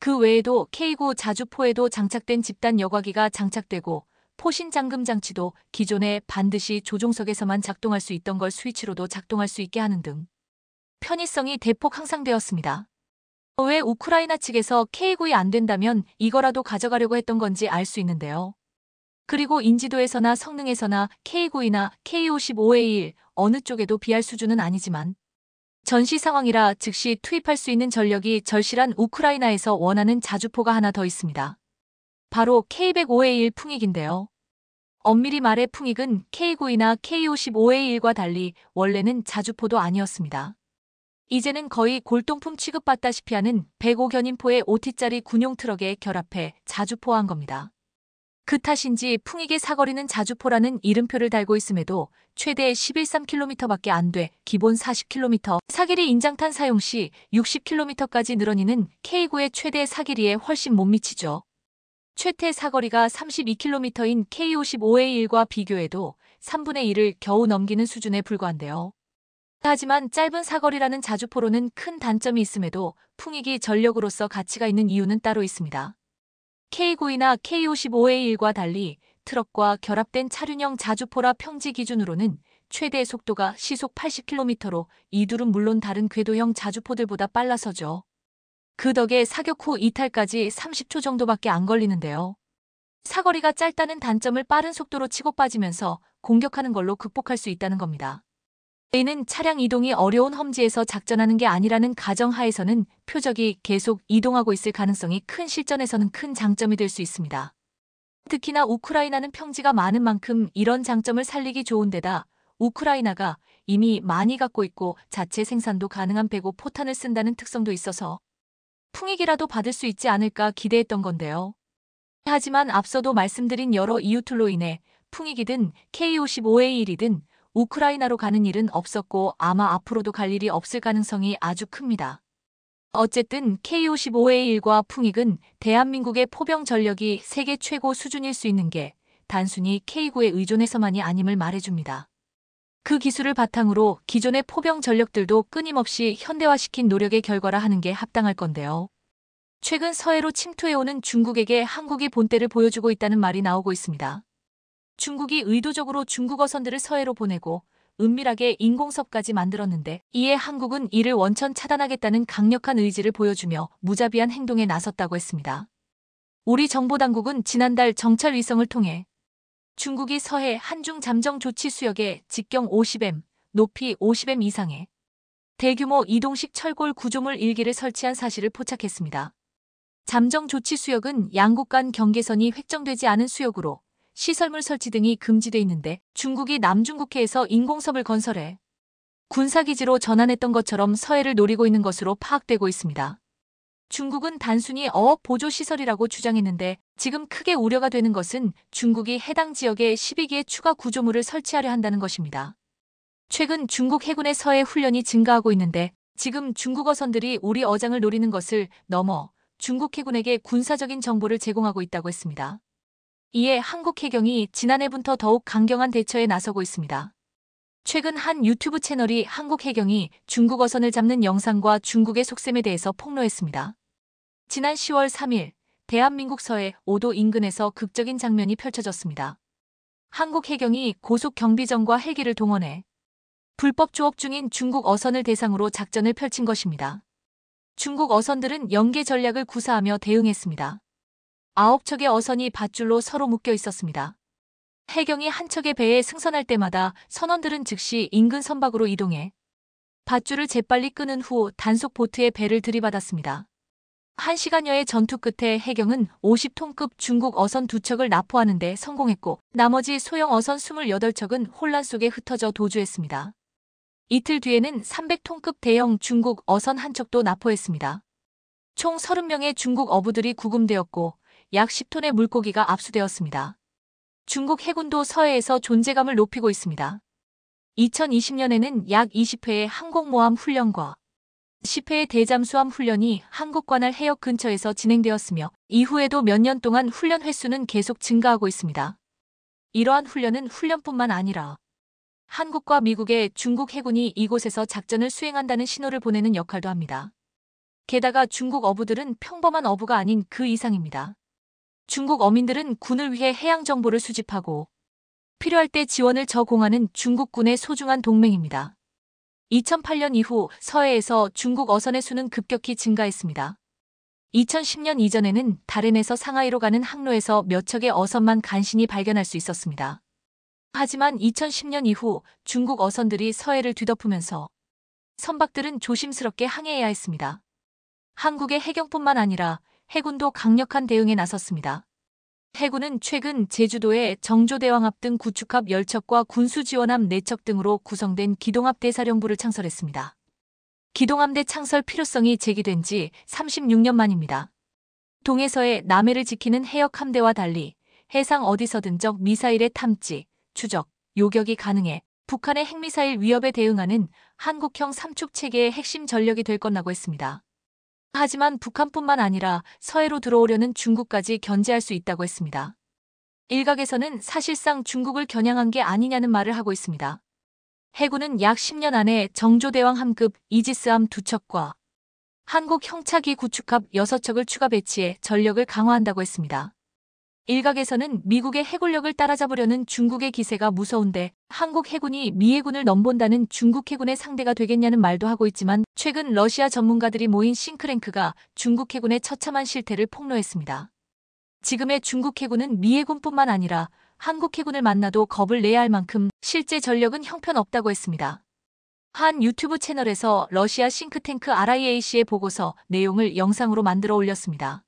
Speaker 1: 그 외에도 K9 자주포에도 장착된 집단 여과기가 장착되고 포신 잠금 장치도 기존에 반드시 조종석에서만 작동할 수 있던 걸 스위치로도 작동할 수 있게 하는 등 편의성이 대폭 향상되었습니다. 왜 우크라이나 측에서 K9이 안 된다면 이거라도 가져가려고 했던 건지 알 수 있는데요. 그리고 인지도에서나 성능에서나 K9이나 K55A1 어느 쪽에도 비할 수준은 아니지만 전시 상황이라 즉시 투입할 수 있는 전력이 절실한 우크라이나에서 원하는 자주포가 하나 더 있습니다. 바로 K105A1 풍익인데요. 엄밀히 말해 풍익은 K9이나 K55A1과 달리 원래는 자주포도 아니었습니다. 이제는 거의 골동품 취급받다시피 하는 105견인포의 5T짜리 군용 트럭에 결합해 자주포화한 겁니다. 그 탓인지 풍익의 사거리는 자주포라는 이름표를 달고 있음에도 최대 11.3km밖에 안 돼 기본 40km, 사길이 인장탄 사용 시 60km까지 늘어니는 K9의 최대 사길이에 훨씬 못 미치죠. 최대 사거리가 32km인 K55A1과 비교해도 3분의 1을 겨우 넘기는 수준에 불과한데요. 하지만 짧은 사거리라는 자주포로는 큰 단점이 있음에도 풍익이 전력으로서 가치가 있는 이유는 따로 있습니다. K9이나 K55A1과 달리 트럭과 결합된 차륜형 자주포라 평지 기준으로는 최대 속도가 시속 80km로 이 둘은 물론 다른 궤도형 자주포들보다 빨라서죠. 그 덕에 사격 후 이탈까지 30초 정도밖에 안 걸리는데요. 사거리가 짧다는 단점을 빠른 속도로 치고 빠지면서 공격하는 걸로 극복할 수 있다는 겁니다. 이는 차량 이동이 어려운 험지에서 작전하는 게 아니라는 가정하에서는 표적이 계속 이동하고 있을 가능성이 큰 실전에서는 큰 장점이 될 수 있습니다. 특히나 우크라이나는 평지가 많은 만큼 이런 장점을 살리기 좋은 데다 우크라이나가 이미 많이 갖고 있고 자체 생산도 가능한 배고 포탄을 쓴다는 특성도 있어서 풍익이라도 받을 수 있지 않을까 기대했던 건데요. 하지만 앞서도 말씀드린 여러 이유들로 인해 풍익이든 K55A1이든 우크라이나로 가는 일은 없었고 아마 앞으로도 갈 일이 없을 가능성이 아주 큽니다. 어쨌든 K55A1과 풍익은 대한민국의 포병 전력이 세계 최고 수준일 수 있는 게 단순히 K9에 의존해서만이 아님을 말해줍니다. 그 기술을 바탕으로 기존의 포병 전력들도 끊임없이 현대화시킨 노력의 결과라 하는 게 합당할 건데요. 최근 서해로 침투해오는 중국에게 한국이 본때를 보여주고 있다는 말이 나오고 있습니다. 중국이 의도적으로 중국어선들을 서해로 보내고 은밀하게 인공섭까지 만들었는데 이에 한국은 이를 원천 차단하겠다는 강력한 의지를 보여주며 무자비한 행동에 나섰다고 했습니다. 우리 정보당국은 지난달 정찰 위성을 통해 중국이 서해 한중 잠정 조치 수역에 직경 50m, 높이 50m 이상의 대규모 이동식 철골 구조물 1기를 설치한 사실을 포착했습니다. 잠정 조치 수역은 양국 간 경계선이 획정되지 않은 수역으로 시설물 설치 등이 금지돼 있는데 중국이 남중국해에서 인공섭을 건설해 군사기지로 전환했던 것처럼 서해를 노리고 있는 것으로 파악되고 있습니다. 중국은 단순히 어업 보조시설이라고 주장했는데 지금 크게 우려가 되는 것은 중국이 해당 지역에 12기의 추가 구조물을 설치하려 한다는 것입니다. 최근 중국 해군의 서해 훈련이 증가하고 있는데 지금 중국어선들이 우리 어장을 노리는 것을 넘어 중국 해군에게 군사적인 정보를 제공하고 있다고 했습니다. 이에 한국 해경이 지난해부터 더욱 강경한 대처에 나서고 있습니다. 최근 한 유튜브 채널이 한국 해경이 중국 어선을 잡는 영상과 중국의 속셈에 대해서 폭로했습니다. 지난 10월 3일 대한민국 서해 5도 인근에서 극적인 장면이 펼쳐졌습니다. 한국 해경이 고속 경비정과 헬기를 동원해 불법 조업 중인 중국 어선을 대상으로 작전을 펼친 것입니다. 중국 어선들은 연계 전략을 구사하며 대응했습니다. 9척의 어선이 밧줄로 서로 묶여 있었습니다. 해경이 한 척의 배에 승선할 때마다 선원들은 즉시 인근 선박으로 이동해 밧줄을 재빨리 끄는 후 단속 보트에 배를 들이받았습니다. 1시간여의 전투 끝에 해경은 50톤급 중국 어선 2척을 납포하는 데 성공했고 나머지 소형 어선 28척은 혼란 속에 흩어져 도주했습니다. 이틀 뒤에는 300톤급 대형 중국 어선 1척도 납포했습니다. 총 30명의 중국 어부들이 구금되었고 약 10톤의 물고기가 압수되었습니다. 중국 해군도 서해에서 존재감을 높이고 있습니다. 2020년에는 약 20회의 항공모함 훈련과 10회의 대잠수함 훈련이 한국 관할 해역 근처에서 진행되었으며 이후에도 몇 년 동안 훈련 횟수는 계속 증가하고 있습니다. 이러한 훈련은 훈련뿐만 아니라 한국과 미국의 중국 해군이 이곳에서 작전을 수행한다는 신호를 보내는 역할도 합니다. 게다가 중국 어부들은 평범한 어부가 아닌 그 이상입니다. 중국 어민들은 군을 위해 해양 정보를 수집하고 필요할 때 지원을 저공하는 중국군의 소중한 동맹입니다. 2008년 이후 서해에서 중국 어선의 수는 급격히 증가했습니다. 2010년 이전에는 다롄에서 상하이로 가는 항로에서 몇 척의 어선만 간신히 발견할 수 있었습니다. 하지만 2010년 이후 중국 어선들이 서해를 뒤덮으면서 선박들은 조심스럽게 항해해야 했습니다. 한국의 해경뿐만 아니라 해군도 강력한 대응에 나섰습니다. 해군은 최근 제주도의 정조대왕합 등 구축합 10척과 군수지원함 4척 등으로 구성된 기동합 대사령부를 창설했습니다. 기동함대 창설 필요성이 제기된 지 36년 만입니다. 동해서의 남해를 지키는 해역 함대와 달리 해상 어디서든 적 미사일의 탐지, 추적, 요격이 가능해 북한의 핵미사일 위협에 대응하는 한국형 삼축 체계의 핵심 전력이 될 것이라고 했습니다. 하지만 북한뿐만 아니라 서해로 들어오려는 중국까지 견제할 수 있다고 했습니다. 일각에서는 사실상 중국을 겨냥한 게 아니냐는 말을 하고 있습니다. 해군은 약 10년 안에 정조대왕함급 이지스함 2척과 한국 형차기 구축합 6척을 추가 배치해 전력을 강화한다고 했습니다. 일각에서는 미국의 해군력을 따라잡으려는 중국의 기세가 무서운데 한국 해군이 미 해군을 넘본다는 중국 해군의 상대가 되겠냐는 말도 하고 있지만 최근 러시아 전문가들이 모인 싱크랭크가 중국 해군의 처참한 실태를 폭로했습니다. 지금의 중국 해군은 미 해군뿐만 아니라 한국 해군을 만나도 겁을 내야 할 만큼 실제 전력은 형편없다고 했습니다. 한 유튜브 채널에서 러시아 싱크탱크 RIAC의 보고서 내용을 영상으로 만들어 올렸습니다.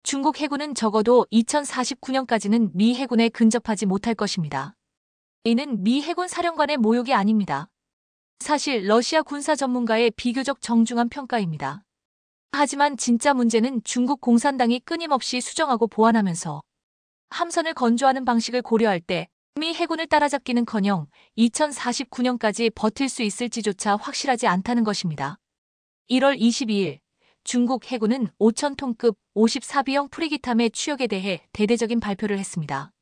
Speaker 1: 중국 해군은 적어도 2049년까지는 미 해군에 근접하지 못할 것입니다. 이는 미 해군 사령관의 모욕이 아닙니다. 사실 러시아 군사 전문가의 비교적 정중한 평가입니다. 하지만 진짜 문제는 중국 공산당이 끊임없이 수정하고 보완하면서 함선을 건조하는 방식을 고려할 때 미 해군을 따라잡기는커녕 2049년까지 버틸 수 있을지조차 확실하지 않다는 것입니다. 1월 22일 중국 해군은 5,000톤급 54B형 프리기탐의 추역에 대해 대대적인 발표를 했습니다.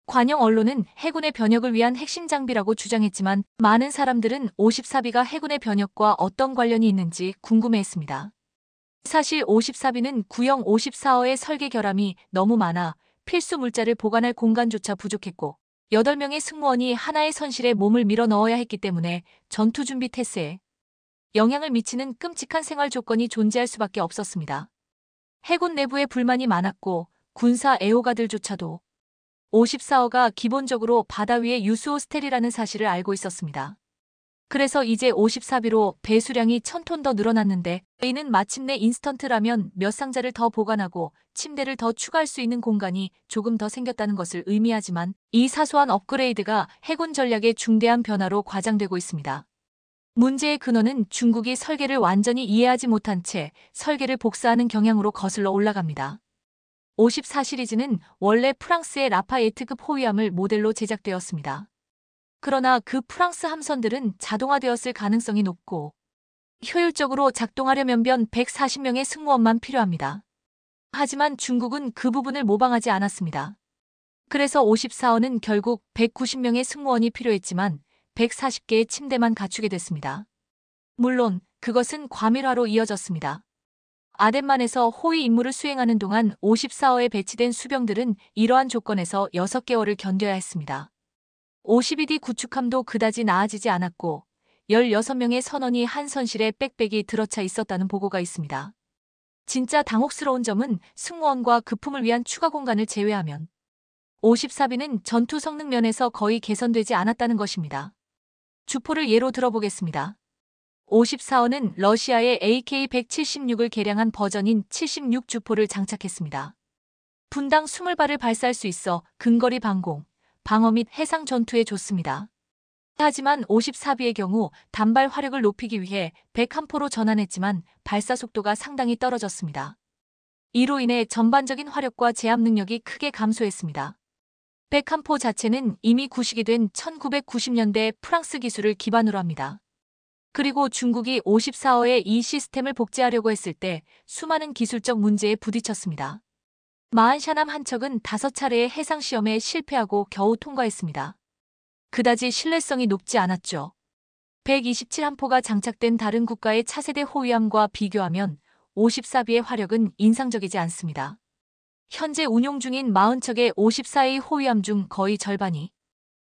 Speaker 1: 관영 언론은 해군의 변역을 위한 핵심 장비라고 주장했지만 많은 사람들은 54B가 해군의 변역과 어떤 관련이 있는지 궁금해했습니다. 사실 54B는 구형 54어의 설계 결함이 너무 많아 필수 물자를 보관할 공간조차 부족했고 8명의 승무원이 하나의 선실에 몸을 밀어 넣어야 했기 때문에 전투 준비 태세에 영향을 미치는 끔찍한 생활 조건이 존재할 수밖에 없었습니다. 해군 내부에 불만이 많았고 군사 애호가들조차도 54어가 기본적으로 바다 위의 유수호스텔이라는 사실을 알고 있었습니다. 그래서 이제 54B로 배수량이 1,000톤 더 늘어났는데 이는 마침내 인스턴트 라면 몇 상자를 더 보관하고 침대를 더 추가할 수 있는 공간이 조금 더 생겼다는 것을 의미하지만 이 사소한 업그레이드가 해군 전략의 중대한 변화로 과장되고 있습니다. 문제의 근원은 중국이 설계를 완전히 이해하지 못한 채 설계를 복사하는 경향으로 거슬러 올라갑니다. 54 시리즈는 원래 프랑스의 라파예트급 호위함을 모델로 제작되었습니다. 그러나 그 프랑스 함선들은 자동화되었을 가능성이 높고 효율적으로 작동하려면 변 140명의 승무원만 필요합니다. 하지만 중국은 그 부분을 모방하지 않았습니다. 그래서 54호는 결국 190명의 승무원이 필요했지만 140개의 침대만 갖추게 됐습니다. 물론 그것은 과밀화로 이어졌습니다. 아덴만에서 호위 임무를 수행하는 동안 54호에 배치된 수병들은 이러한 조건에서 6개월을 견뎌야 했습니다. 52D 구축함도 그다지 나아지지 않았고 16명의 선원이 한 선실에 빽빽이 들어차 있었다는 보고가 있습니다. 진짜 당혹스러운 점은 승무원과 급품을 위한 추가 공간을 제외하면 54B는 전투 성능 면에서 거의 개선되지 않았다는 것입니다. 주포를 예로 들어보겠습니다. 54호는 러시아의 AK-176을 개량한 버전인 76 주포를 장착했습니다. 분당 20발을 발사할 수 있어 근거리 방공, 방어 및 해상 전투에 좋습니다. 하지만 54B의 경우 단발 화력을 높이기 위해 101포로 전환했지만 발사 속도가 상당히 떨어졌습니다. 이로 인해 전반적인 화력과 제압 능력이 크게 감소했습니다. 101포 자체는 이미 구식이 된 1990년대 프랑스 기술을 기반으로 합니다. 그리고 중국이 54호에 이 시스템을 복제하려고 했을 때 수많은 기술적 문제에 부딪혔습니다. 마한샤남 한 척은 5차례의 해상 시험에 실패하고 겨우 통과했습니다. 그다지 신뢰성이 높지 않았죠. 127함포가 장착된 다른 국가의 차세대 호위함과 비교하면 54B의 화력은 인상적이지 않습니다. 현재 운용 중인 40척의 54A 호위함 중 거의 절반이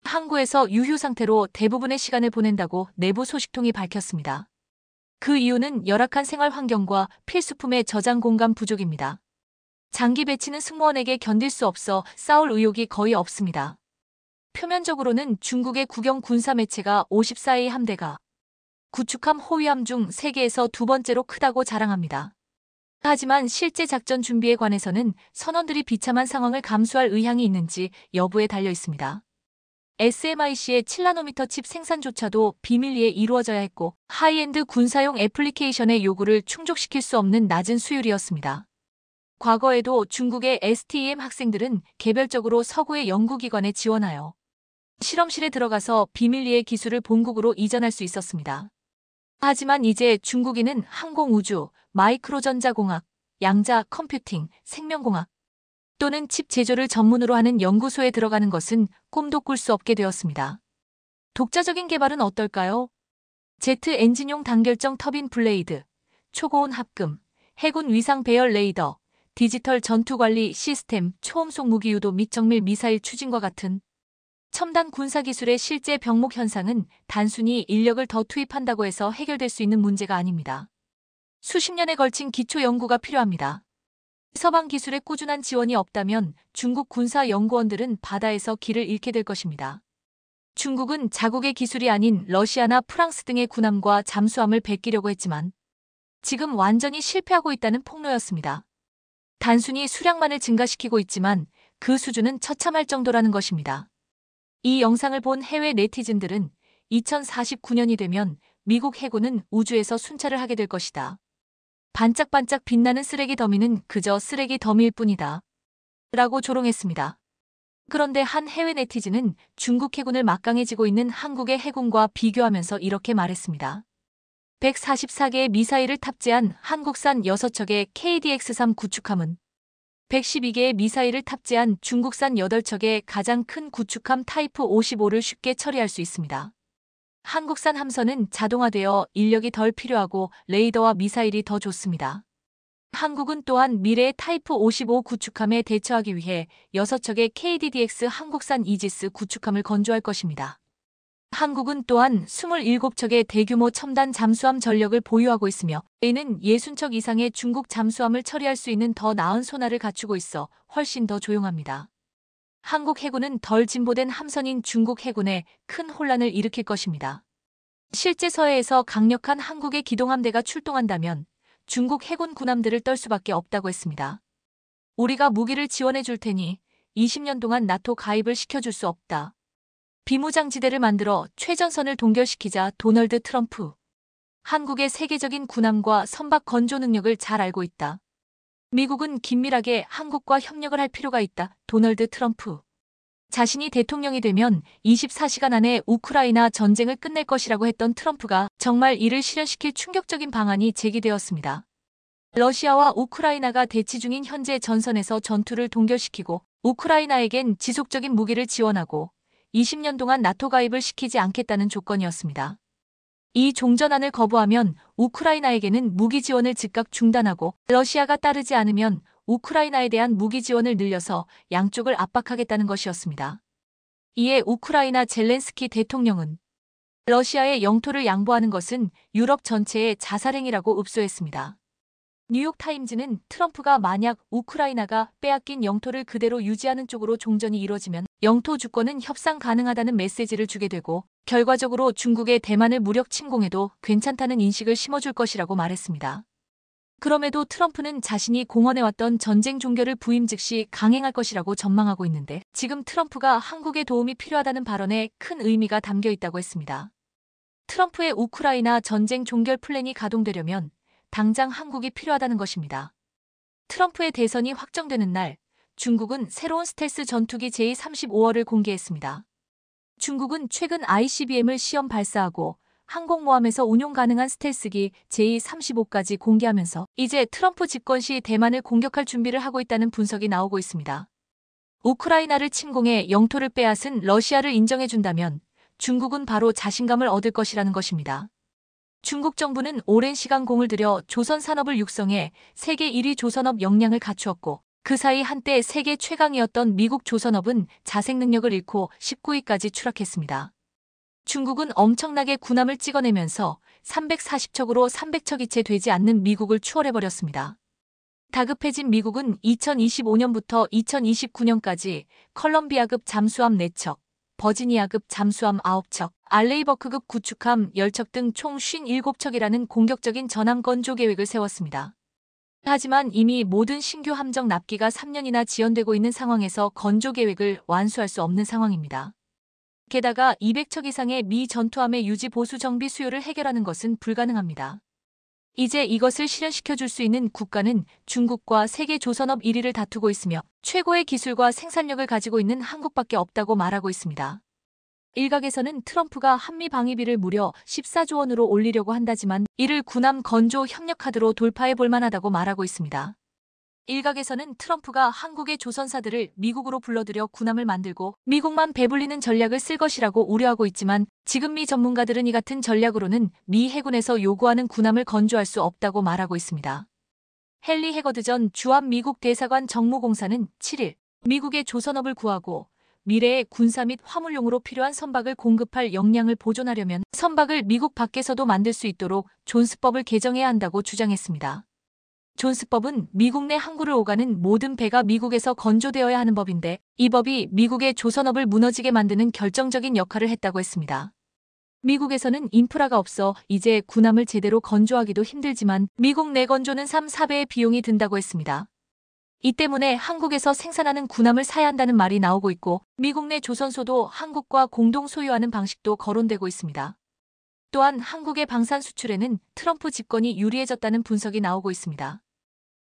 Speaker 1: 항구에서 유휴 상태로 대부분의 시간을 보낸다고 내부 소식통이 밝혔습니다. 그 이유는 열악한 생활 환경과 필수품의 저장 공간 부족입니다. 장기 배치는 승무원에게 견딜 수 없어 싸울 의욕이 거의 없습니다. 표면적으로는 중국의 국영 군사 매체가 54A 함대가 구축함 호위함 중 세계에서 2번째로 크다고 자랑합니다. 하지만 실제 작전 준비에 관해서는 선원들이 비참한 상황을 감수할 의향이 있는지 여부에 달려 있습니다. SMIC의 7나노미터 칩 생산조차도 비밀리에 이루어져야 했고 하이엔드 군사용 애플리케이션의 요구를 충족시킬 수 없는 낮은 수율이었습니다. 과거에도 중국의 STEM 학생들은 개별적으로 서구의 연구기관에 지원하여 실험실에 들어가서 비밀리에 기술을 본국으로 이전할 수 있었습니다. 하지만 이제 중국인은 항공우주, 마이크로전자공학, 양자 컴퓨팅, 생명공학 또는 칩 제조를 전문으로 하는 연구소에 들어가는 것은 꿈도 꿀 수 없게 되었습니다. 독자적인 개발은 어떨까요? 제트 엔진용 단결정 터빈 블레이드, 초고온 합금, 해군 위상 배열 레이더, 디지털 전투관리 시스템, 초음속 무기 유도 및 정밀 미사일 추진과 같은 첨단 군사기술의 실제 병목 현상은 단순히 인력을 더 투입한다고 해서 해결될 수 있는 문제가 아닙니다. 수십 년에 걸친 기초 연구가 필요합니다. 서방 기술의 꾸준한 지원이 없다면 중국 군사 연구원들은 바다에서 길을 잃게 될 것입니다. 중국은 자국의 기술이 아닌 러시아나 프랑스 등의 군함과 잠수함을 베끼려고 했지만 지금 완전히 실패하고 있다는 폭로였습니다. 단순히 수량만을 증가시키고 있지만 그 수준은 처참할 정도라는 것입니다. 이 영상을 본 해외 네티즌들은 2049년이 되면 미국 해군은 우주에서 순찰을 하게 될 것이다. 반짝반짝 빛나는 쓰레기 더미는 그저 쓰레기 더미일 뿐이다. 라고 조롱했습니다. 그런데 한 해외 네티즌은 중국 해군을 막강해지고 있는 한국의 해군과 비교하면서 이렇게 말했습니다. 144개의 미사일을 탑재한 한국산 6척의 KDX-3 구축함은 112개의 미사일을 탑재한 중국산 8척의 가장 큰 구축함 타이프 55를 쉽게 처리할 수 있습니다. 한국산 함선은 자동화되어 인력이 덜 필요하고 레이더와 미사일이 더 좋습니다. 한국은 또한 미래의 타이프 55 구축함에 대처하기 위해 6척의 KDDX 한국산 이지스 구축함을 건조할 것입니다. 한국은 또한 27척의 대규모 첨단 잠수함 전력을 보유하고 있으며 이는 60척 이상의 중국 잠수함을 처리할 수 있는 더 나은 소나를 갖추고 있어 훨씬 더 조용합니다. 한국 해군은 덜 진보된 함선인 중국 해군에 큰 혼란을 일으킬 것입니다. 실제 서해에서 강력한 한국의 기동함대가 출동한다면 중국 해군 군함들을 떨 수밖에 없다고 했습니다. 우리가 무기를 지원해 줄 테니 20년 동안 나토 가입을 시켜줄 수 없다. 비무장지대를 만들어 최전선을 동결시키자. 도널드 트럼프. 한국의 세계적인 군함과 선박 건조 능력을 잘 알고 있다. 미국은 긴밀하게 한국과 협력을 할 필요가 있다. 도널드 트럼프. 자신이 대통령이 되면 24시간 안에 우크라이나 전쟁을 끝낼 것이라고 했던 트럼프가 정말 이를 실현시킬 충격적인 방안이 제기되었습니다. 러시아와 우크라이나가 대치 중인 현재 전선에서 전투를 동결시키고 우크라이나에겐 지속적인 무기를 지원하고 20년 동안 나토 가입을 시키지 않겠다는 조건이었습니다. 이 종전안을 거부하면 우크라이나에게는 무기 지원을 즉각 중단하고 러시아가 따르지 않으면 우크라이나에 대한 무기 지원을 늘려서 양쪽을 압박하겠다는 것이었습니다. 이에 우크라이나 젤렌스키 대통령은 러시아의 영토를 양보하는 것은 유럽 전체의 자살행위라고 읍소했습니다. 뉴욕타임즈는 트럼프가 만약 우크라이나가 빼앗긴 영토를 그대로 유지하는 쪽으로 종전이 이뤄지면 영토 주권은 협상 가능하다는 메시지를 주게 되고 결과적으로 중국의 대만을 무력 침공해도 괜찮다는 인식을 심어줄 것이라고 말했습니다. 그럼에도 트럼프는 자신이 공언해왔던 전쟁 종결을 부임 즉시 강행할 것이라고 전망하고 있는데 지금 트럼프가 한국의 도움이 필요하다는 발언에 큰 의미가 담겨 있다고 했습니다. 트럼프의 우크라이나 전쟁 종결 플랜이 가동되려면 당장 한국이 필요하다는 것입니다. 트럼프의 대선이 확정되는 날, 중국은 새로운 스텔스 전투기 제-35를 공개했습니다. 중국은 최근 ICBM을 시험 발사하고 항공모함에서 운용 가능한 스텔스기 제-35까지 공개하면서 이제 트럼프 집권 시 대만을 공격할 준비를 하고 있다는 분석이 나오고 있습니다. 우크라이나를 침공해 영토를 빼앗은 러시아를 인정해준다면 중국은 바로 자신감을 얻을 것이라는 것입니다. 중국 정부는 오랜 시간 공을 들여 조선 산업을 육성해 세계 1위 조선업 역량을 갖추었고 그 사이 한때 세계 최강이었던 미국 조선업은 자생 능력을 잃고 19위까지 추락했습니다. 중국은 엄청나게 군함을 찍어내면서 340척으로 300척이 채 되지 않는 미국을 추월해버렸습니다. 다급해진 미국은 2025년부터 2029년까지 컬럼비아급 잠수함 4척, 버지니아급 잠수함 9척, 알레이버크급 구축함 10척 등 총 57척이라는 공격적인 전함 건조 계획을 세웠습니다. 하지만 이미 모든 신규 함정 납기가 3년이나 지연되고 있는 상황에서 건조 계획을 완수할 수 없는 상황입니다. 게다가 200척 이상의 미 전투함의 유지 보수 정비 수요를 해결하는 것은 불가능합니다. 이제 이것을 실현시켜줄 수 있는 국가는 중국과 세계 조선업 1위를 다투고 있으며 최고의 기술과 생산력을 가지고 있는 한국밖에 없다고 말하고 있습니다. 일각에서는 트럼프가 한미 방위비를 무려 14조 원으로 올리려고 한다지만 이를 군함 건조 협력 카드로 돌파해 볼 만하다고 말하고 있습니다. 일각에서는 트럼프가 한국의 조선사들을 미국으로 불러들여 군함을 만들고 미국만 배불리는 전략을 쓸 것이라고 우려하고 있지만 지금 미 전문가들은 이 같은 전략으로는 미 해군에서 요구하는 군함을 건조할 수 없다고 말하고 있습니다. 헨리 해거드 전 주한 미국 대사관 정무공사는 7일 미국의 조선업을 구하고 미래의 군사 및 화물용으로 필요한 선박을 공급할 역량을 보존하려면 선박을 미국 밖에서도 만들 수 있도록 존스법을 개정해야 한다고 주장했습니다. 존스법은 미국 내 항구를 오가는 모든 배가 미국에서 건조되어야 하는 법인데 이 법이 미국의 조선업을 무너지게 만드는 결정적인 역할을 했다고 했습니다. 미국에서는 인프라가 없어 이제 군함을 제대로 건조하기도 힘들지만 미국 내 건조는 3, 4배의 비용이 든다고 했습니다. 이 때문에 한국에서 생산하는 군함을 사야 한다는 말이 나오고 있고 미국 내 조선소도 한국과 공동 소유하는 방식도 거론되고 있습니다. 또한 한국의 방산 수출에는 트럼프 집권이 유리해졌다는 분석이 나오고 있습니다.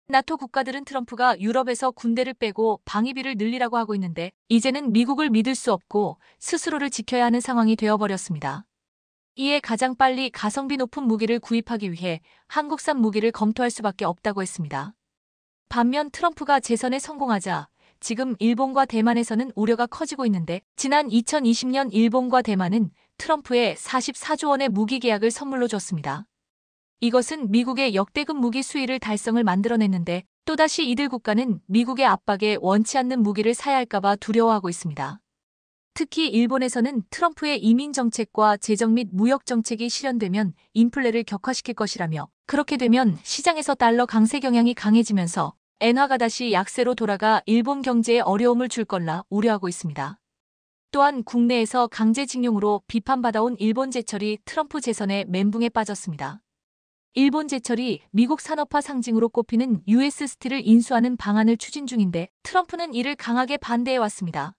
Speaker 1: 나토 국가들은 트럼프가 유럽에서 군대를 빼고 방위비를 늘리라고 하고 있는데 이제는 미국을 믿을 수 없고 스스로를 지켜야 하는 상황이 되어버렸습니다. 이에 가장 빨리 가성비 높은 무기를 구입하기 위해 한국산 무기를 검토할 수밖에 없다고 했습니다. 반면 트럼프가 재선에 성공하자 지금 일본과 대만에서는 우려가 커지고 있는데 지난 2020년 일본과 대만은 트럼프에 44조 원의 무기 계약을 선물로 줬습니다. 이것은 미국의 역대급 무기 수입을 달성을 만들어냈는데 또다시 이들 국가는 미국의 압박에 원치 않는 무기를 사야 할까봐 두려워하고 있습니다. 특히 일본에서는 트럼프의 이민 정책과 재정 및 무역 정책이 실현되면 인플레를 격화시킬 것이라며 그렇게 되면 시장에서 달러 강세 경향이 강해지면서 엔화가 다시 약세로 돌아가 일본 경제에 어려움을 줄 걸라 우려하고 있습니다. 또한 국내에서 강제징용으로 비판받아온 일본제철이 트럼프 재선에 멘붕에 빠졌습니다. 일본제철이 미국 산업화 상징으로 꼽히는 US 스틸을 인수하는 방안을 추진 중인데 트럼프는 이를 강하게 반대해왔습니다.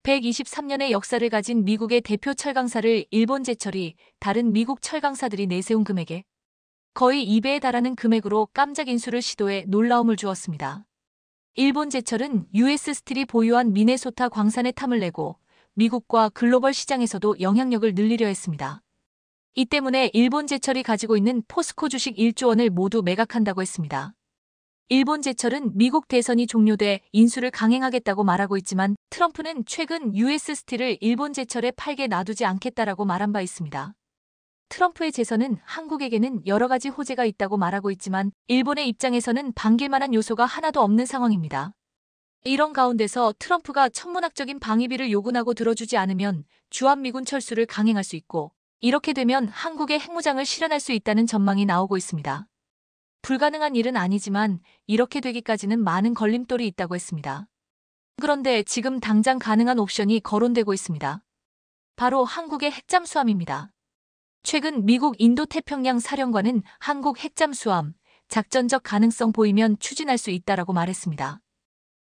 Speaker 1: 123년의 역사를 가진 미국의 대표 철강사를 일본제철이 다른 미국 철강사들이 내세운 금액에 거의 2배에 달하는 금액으로 깜짝 인수를 시도해 놀라움을 주었습니다. 일본제철은 US 스틸이 보유한 미네소타 광산에 탐을 내고 미국과 글로벌 시장에서도 영향력을 늘리려 했습니다. 이 때문에 일본제철이 가지고 있는 포스코 주식 1조 원을 모두 매각한다고 했습니다. 일본제철은 미국 대선이 종료돼 인수를 강행하겠다고 말하고 있지만 트럼프는 최근 US 스틸을 일본제철에 팔게 놔두지 않겠다라고 말한 바 있습니다. 트럼프의 재선은 한국에게는 여러 가지 호재가 있다고 말하고 있지만 일본의 입장에서는 반길 만한 요소가 하나도 없는 상황입니다. 이런 가운데서 트럼프가 천문학적인 방위비를 요구하고 들어주지 않으면 주한미군 철수를 강행할 수 있고 이렇게 되면 한국의 핵무장을 실현할 수 있다는 전망이 나오고 있습니다. 불가능한 일은 아니지만 이렇게 되기까지는 많은 걸림돌이 있다고 했습니다. 그런데 지금 당장 가능한 옵션이 거론되고 있습니다. 바로 한국의 핵잠수함입니다. 최근 미국 인도태평양 사령관은 한국 핵잠수함 작전적 가능성 보이면 추진할 수 있다라고 말했습니다.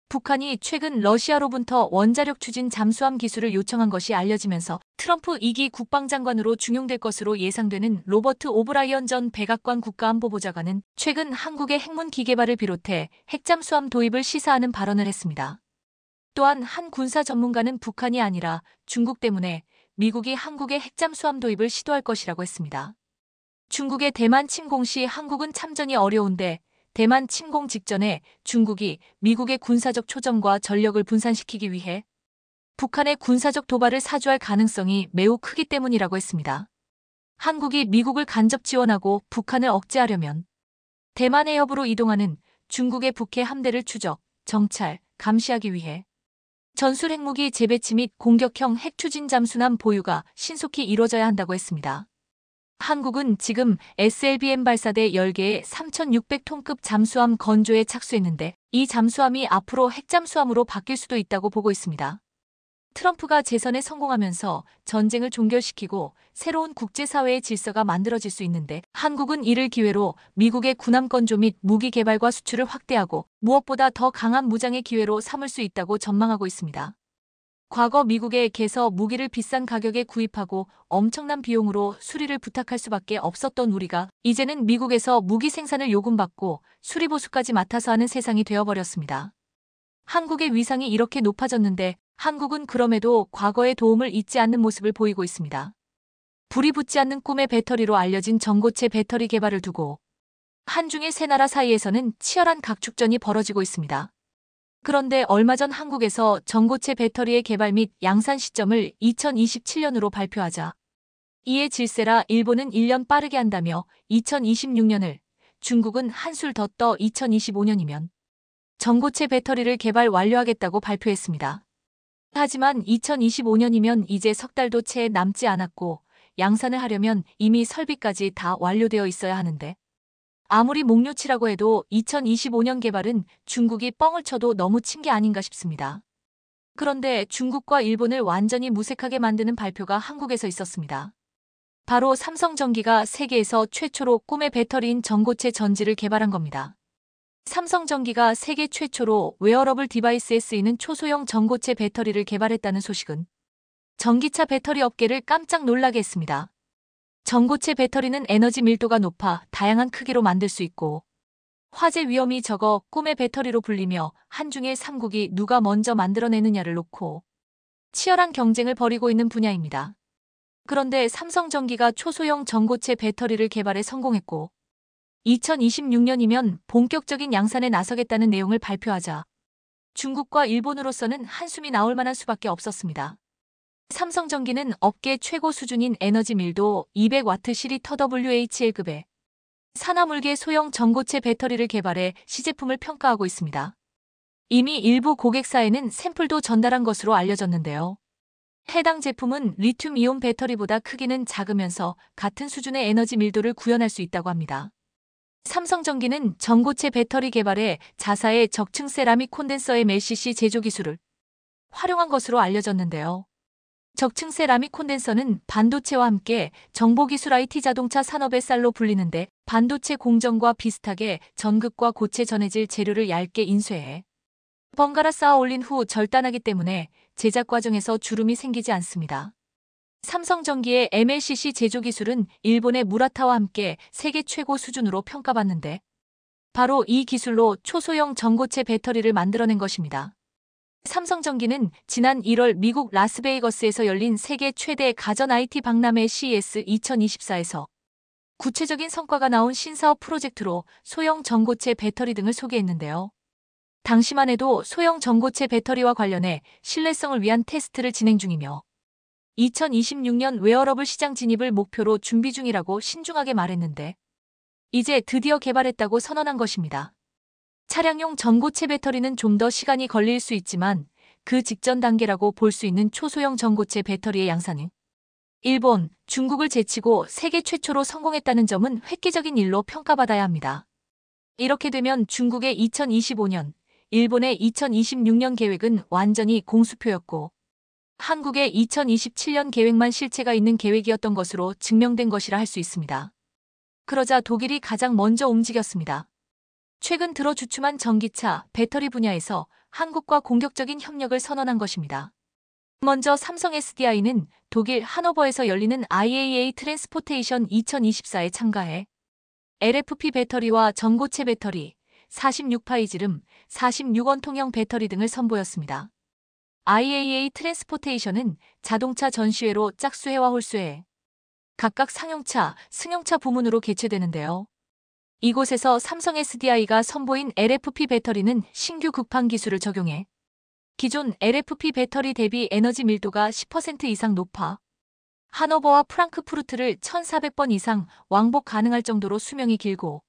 Speaker 1: 북한이 최근 러시아로부터 원자력 추진 잠수함 기술을 요청한 것이 알려지면서 트럼프 2기 국방장관으로 중용될 것으로 예상되는 로버트 오브라이언 전 백악관 국가안보보좌관은 최근 한국의 핵문 기계발을 비롯해 핵잠수함 도입을 시사하는 발언을 했습니다. 또한 한 군사 전문가는 북한이 아니라 중국 때문에 미국이 한국의 핵잠수함 도입을 시도할 것이라고 했습니다. 중국의 대만 침공 시 한국은 참전이 어려운데 대만 침공 직전에 중국이 미국의 군사적 초점과 전력을 분산시키기 위해 북한의 군사적 도발을 사주할 가능성이 매우 크기 때문이라고 했습니다. 한국이 미국을 간접 지원하고 북한을 억제하려면 대만 해협으로 이동하는 중국의 북해 함대를 추적, 정찰, 감시하기 위해 전술 핵무기 재배치 및 공격형 핵추진 잠수함 보유가 신속히 이뤄져야 한다고 했습니다. 한국은 지금 SLBM 발사대 10개의 3,600톤급 잠수함 건조에 착수했는데 이 잠수함이 앞으로 핵잠수함으로 바뀔 수도 있다고 보고 있습니다. 트럼프가 재선에 성공하면서 전쟁을 종결시키고 새로운 국제사회의 질서가 만들어질 수 있는데 한국은 이를 기회로 미국의 군함 건조 및 무기 개발과 수출을 확대하고 무엇보다 더 강한 무장의 기회로 삼을 수 있다고 전망하고 있습니다. 과거 미국에게서 무기를 비싼 가격에 구입하고 엄청난 비용으로 수리를 부탁할 수밖에 없었던 우리가 이제는 미국에서 무기 생산을 요금받고 수리 보수까지 맡아서 하는 세상이 되어버렸습니다. 한국의 위상이 이렇게 높아졌는데 한국은 그럼에도 과거의 도움을 잊지 않는 모습을 보이고 있습니다. 불이 붙지 않는 꿈의 배터리로 알려진 전고체 배터리 개발을 두고 한중일 세 나라 사이에서는 치열한 각축전이 벌어지고 있습니다. 그런데 얼마 전 한국에서 전고체 배터리의 개발 및 양산 시점을 2027년으로 발표하자 이에 질세라 일본은 1년 빠르게 한다며 2026년을, 중국은 한술 더 떠 2025년이면 전고체 배터리를 개발 완료하겠다고 발표했습니다. 하지만 2025년이면 이제 석 달도 채 남지 않았고 양산을 하려면 이미 설비까지 다 완료되어 있어야 하는데 아무리 목료치라고 해도 2025년 개발은 중국이 뻥을 쳐도 너무 친 게 아닌가 싶습니다. 그런데 중국과 일본을 완전히 무색하게 만드는 발표가 한국에서 있었습니다. 바로 삼성전기가 세계에서 최초로 꿈의 배터리인 전고체 전지를 개발한 겁니다. 삼성전기가 세계 최초로 웨어러블 디바이스에 쓰이는 초소형 전고체 배터리를 개발했다는 소식은 전기차 배터리 업계를 깜짝 놀라게 했습니다. 전고체 배터리는 에너지 밀도가 높아 다양한 크기로 만들 수 있고 화재 위험이 적어 꿈의 배터리로 불리며 한중일 3국이 누가 먼저 만들어내느냐를 놓고 치열한 경쟁을 벌이고 있는 분야입니다. 그런데 삼성전기가 초소형 전고체 배터리를 개발에 성공했고 2026년이면 본격적인 양산에 나서겠다는 내용을 발표하자 중국과 일본으로서는 한숨이 나올 만한 수밖에 없었습니다. 삼성전기는 업계 최고 수준인 에너지 밀도 200W 시리 TWHL급의 산화물계 소형 전고체 배터리를 개발해 시제품을 평가하고 있습니다. 이미 일부 고객사에는 샘플도 전달한 것으로 알려졌는데요. 해당 제품은 리튬이온 배터리보다 크기는 작으면서 같은 수준의 에너지 밀도를 구현할 수 있다고 합니다. 삼성전기는 전고체 배터리 개발에 자사의 적층 세라믹 콘덴서 MLCC 제조 기술을 활용한 것으로 알려졌는데요. 적층 세라믹 콘덴서는 반도체와 함께 정보기술 IT 자동차 산업의 쌀로 불리는데 반도체 공정과 비슷하게 전극과 고체 전해질 재료를 얇게 인쇄해 번갈아 쌓아 올린 후 절단하기 때문에 제작 과정에서 주름이 생기지 않습니다. 삼성전기의 MLCC 제조 기술은 일본의 무라타와 함께 세계 최고 수준으로 평가받는데 바로 이 기술로 초소형 전고체 배터리를 만들어낸 것입니다. 삼성전기는 지난 1월 미국 라스베이거스에서 열린 세계 최대 가전 IT 박람회 CES 2024에서 구체적인 성과가 나온 신사업 프로젝트로 소형 전고체 배터리 등을 소개했는데요. 당시만 해도 소형 전고체 배터리와 관련해 신뢰성을 위한 테스트를 진행 중이며 2026년 웨어러블 시장 진입을 목표로 준비 중이라고 신중하게 말했는데 이제 드디어 개발했다고 선언한 것입니다. 차량용 전고체 배터리는 좀 더 시간이 걸릴 수 있지만 그 직전 단계라고 볼 수 있는 초소형 전고체 배터리의 양산은 일본, 중국을 제치고 세계 최초로 성공했다는 점은 획기적인 일로 평가받아야 합니다. 이렇게 되면 중국의 2025년, 일본의 2026년 계획은 완전히 공수표였고 한국의 2027년 계획만 실체가 있는 계획이었던 것으로 증명된 것이라 할 수 있습니다. 그러자 독일이 가장 먼저 움직였습니다. 최근 들어 주춤한 전기차, 배터리 분야에서 한국과 공격적인 협력을 선언한 것입니다. 먼저 삼성 SDI는 독일 하노버에서 열리는 IAA 트랜스포테이션 2024에 참가해 LFP 배터리와 전고체 배터리, 46파이 지름, 46원 통형 배터리 등을 선보였습니다. IAA 트랜스포테이션은 자동차 전시회로 짝수회와 홀수회, 각각 상용차, 승용차 부문으로 개최되는데요. 이곳에서 삼성 SDI가 선보인 LFP 배터리는 신규 극판 기술을 적용해 기존 LFP 배터리 대비 에너지 밀도가 10% 이상 높아 하노버와 프랑크푸르트를 1,400번 이상 왕복 가능할 정도로 수명이 길고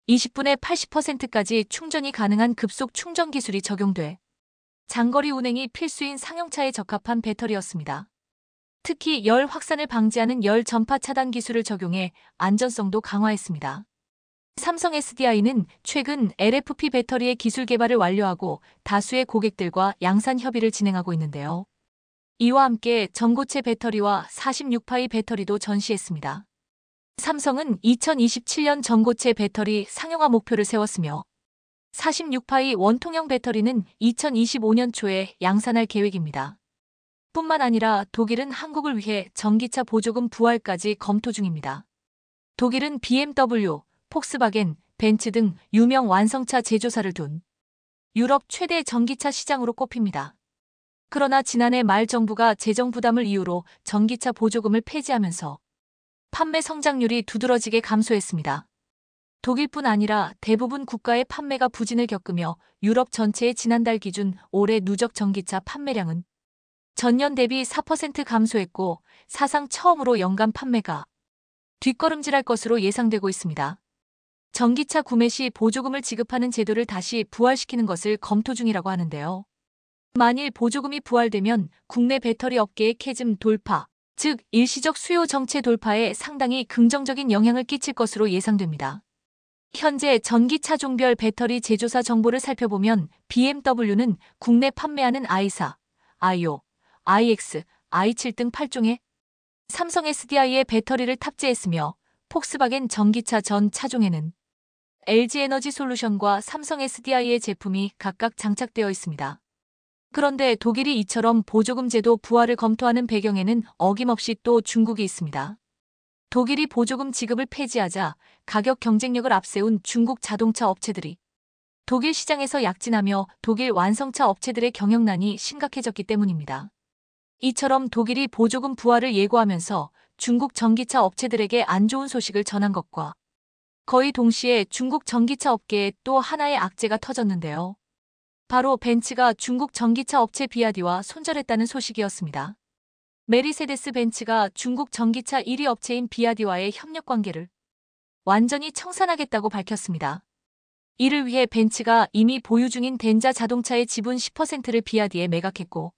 Speaker 1: 20분에 80%까지 충전이 가능한 급속 충전 기술이 적용돼 장거리 운행이 필수인 상용차에 적합한 배터리였습니다. 특히 열 확산을 방지하는 열 전파 차단 기술을 적용해 안전성도 강화했습니다. 삼성 SDI는 최근 LFP 배터리의 기술 개발을 완료하고 다수의 고객들과 양산 협의를 진행하고 있는데요. 이와 함께 전고체 배터리와 46파이 배터리도 전시했습니다. 삼성은 2027년 전고체 배터리 상용화 목표를 세웠으며 46파이 원통형 배터리는 2025년 초에 양산할 계획입니다. 뿐만 아니라 독일은 한국을 위해 전기차 보조금 부활까지 검토 중입니다. 독일은 BMW, 폭스바겐, 벤츠 등 유명 완성차 제조사를 둔 유럽 최대 전기차 시장으로 꼽힙니다. 그러나 지난해 말 정부가 재정 부담을 이유로 전기차 보조금을 폐지하면서 판매 성장률이 두드러지게 감소했습니다. 독일뿐 아니라 대부분 국가의 판매가 부진을 겪으며 유럽 전체의 지난달 기준 올해 누적 전기차 판매량은 전년 대비 4% 감소했고 사상 처음으로 연간 판매가 뒷걸음질할 것으로 예상되고 있습니다. 전기차 구매 시 보조금을 지급하는 제도를 다시 부활시키는 것을 검토 중이라고 하는데요. 만일 보조금이 부활되면 국내 배터리 업계의 캐즘 돌파, 즉 일시적 수요 정체 돌파에 상당히 긍정적인 영향을 끼칠 것으로 예상됩니다. 현재 전기차 종별 배터리 제조사 정보를 살펴보면 BMW는 국내 판매하는 i4, i5, iX, i7 등 8종의 삼성 SDI의 배터리를 탑재했으며 폭스바겐 전기차 전 차종에는 LG에너지솔루션과 삼성 SDI의 제품이 각각 장착되어 있습니다. 그런데 독일이 이처럼 보조금 제도 부활을 검토하는 배경에는 어김없이 또 중국이 있습니다. 독일이 보조금 지급을 폐지하자 가격 경쟁력을 앞세운 중국 자동차 업체들이 독일 시장에서 약진하며 독일 완성차 업체들의 경영난이 심각해졌기 때문입니다. 이처럼 독일이 보조금 부활을 예고하면서 중국 전기차 업체들에게 안 좋은 소식을 전한 것과 거의 동시에 중국 전기차 업계에 또 하나의 악재가 터졌는데요. 바로 벤츠가 중국 전기차 업체 비아디와 손절했다는 소식이었습니다. 메리세데스 벤츠가 중국 전기차 1위 업체인 비아디와의 협력 관계를 완전히 청산하겠다고 밝혔습니다. 이를 위해 벤츠가 이미 보유 중인 덴자 자동차의 지분 10%를 비아디에 매각했고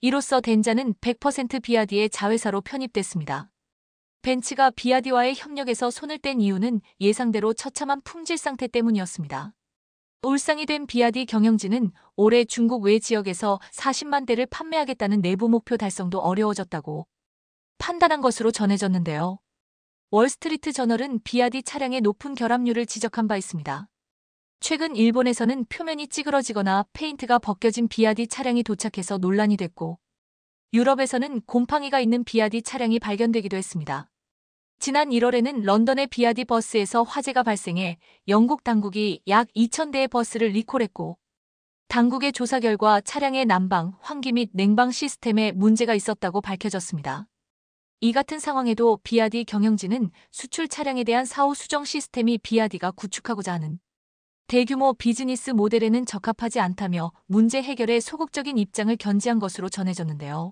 Speaker 1: 이로써 덴자는 100% 비아디의 자회사로 편입됐습니다. 벤츠가 비아디와의 협력에서 손을 뗀 이유는 예상대로 처참한 품질 상태 때문이었습니다. 울상이 된 비아디 경영진은 올해 중국 외 지역에서 40만 대를 판매하겠다는 내부 목표 달성도 어려워졌다고 판단한 것으로 전해졌는데요. 월스트리트 저널은 비아디 차량의 높은 결함률을 지적한 바 있습니다. 최근 일본에서는 표면이 찌그러지거나 페인트가 벗겨진 비아디 차량이 도착해서 논란이 됐고 유럽에서는 곰팡이가 있는 비아디 차량이 발견되기도 했습니다. 지난 1월에는 런던의 비아디 버스에서 화재가 발생해 영국 당국이 약 2,000대의 버스를 리콜했고 당국의 조사 결과 차량의 난방, 환기 및 냉방 시스템에 문제가 있었다고 밝혀졌습니다. 이 같은 상황에도 비아디 경영진은 수출 차량에 대한 사후 수정 시스템이 비아디가 구축하고자 하는 대규모 비즈니스 모델에는 적합하지 않다며 문제 해결에 소극적인 입장을 견지한 것으로 전해졌는데요.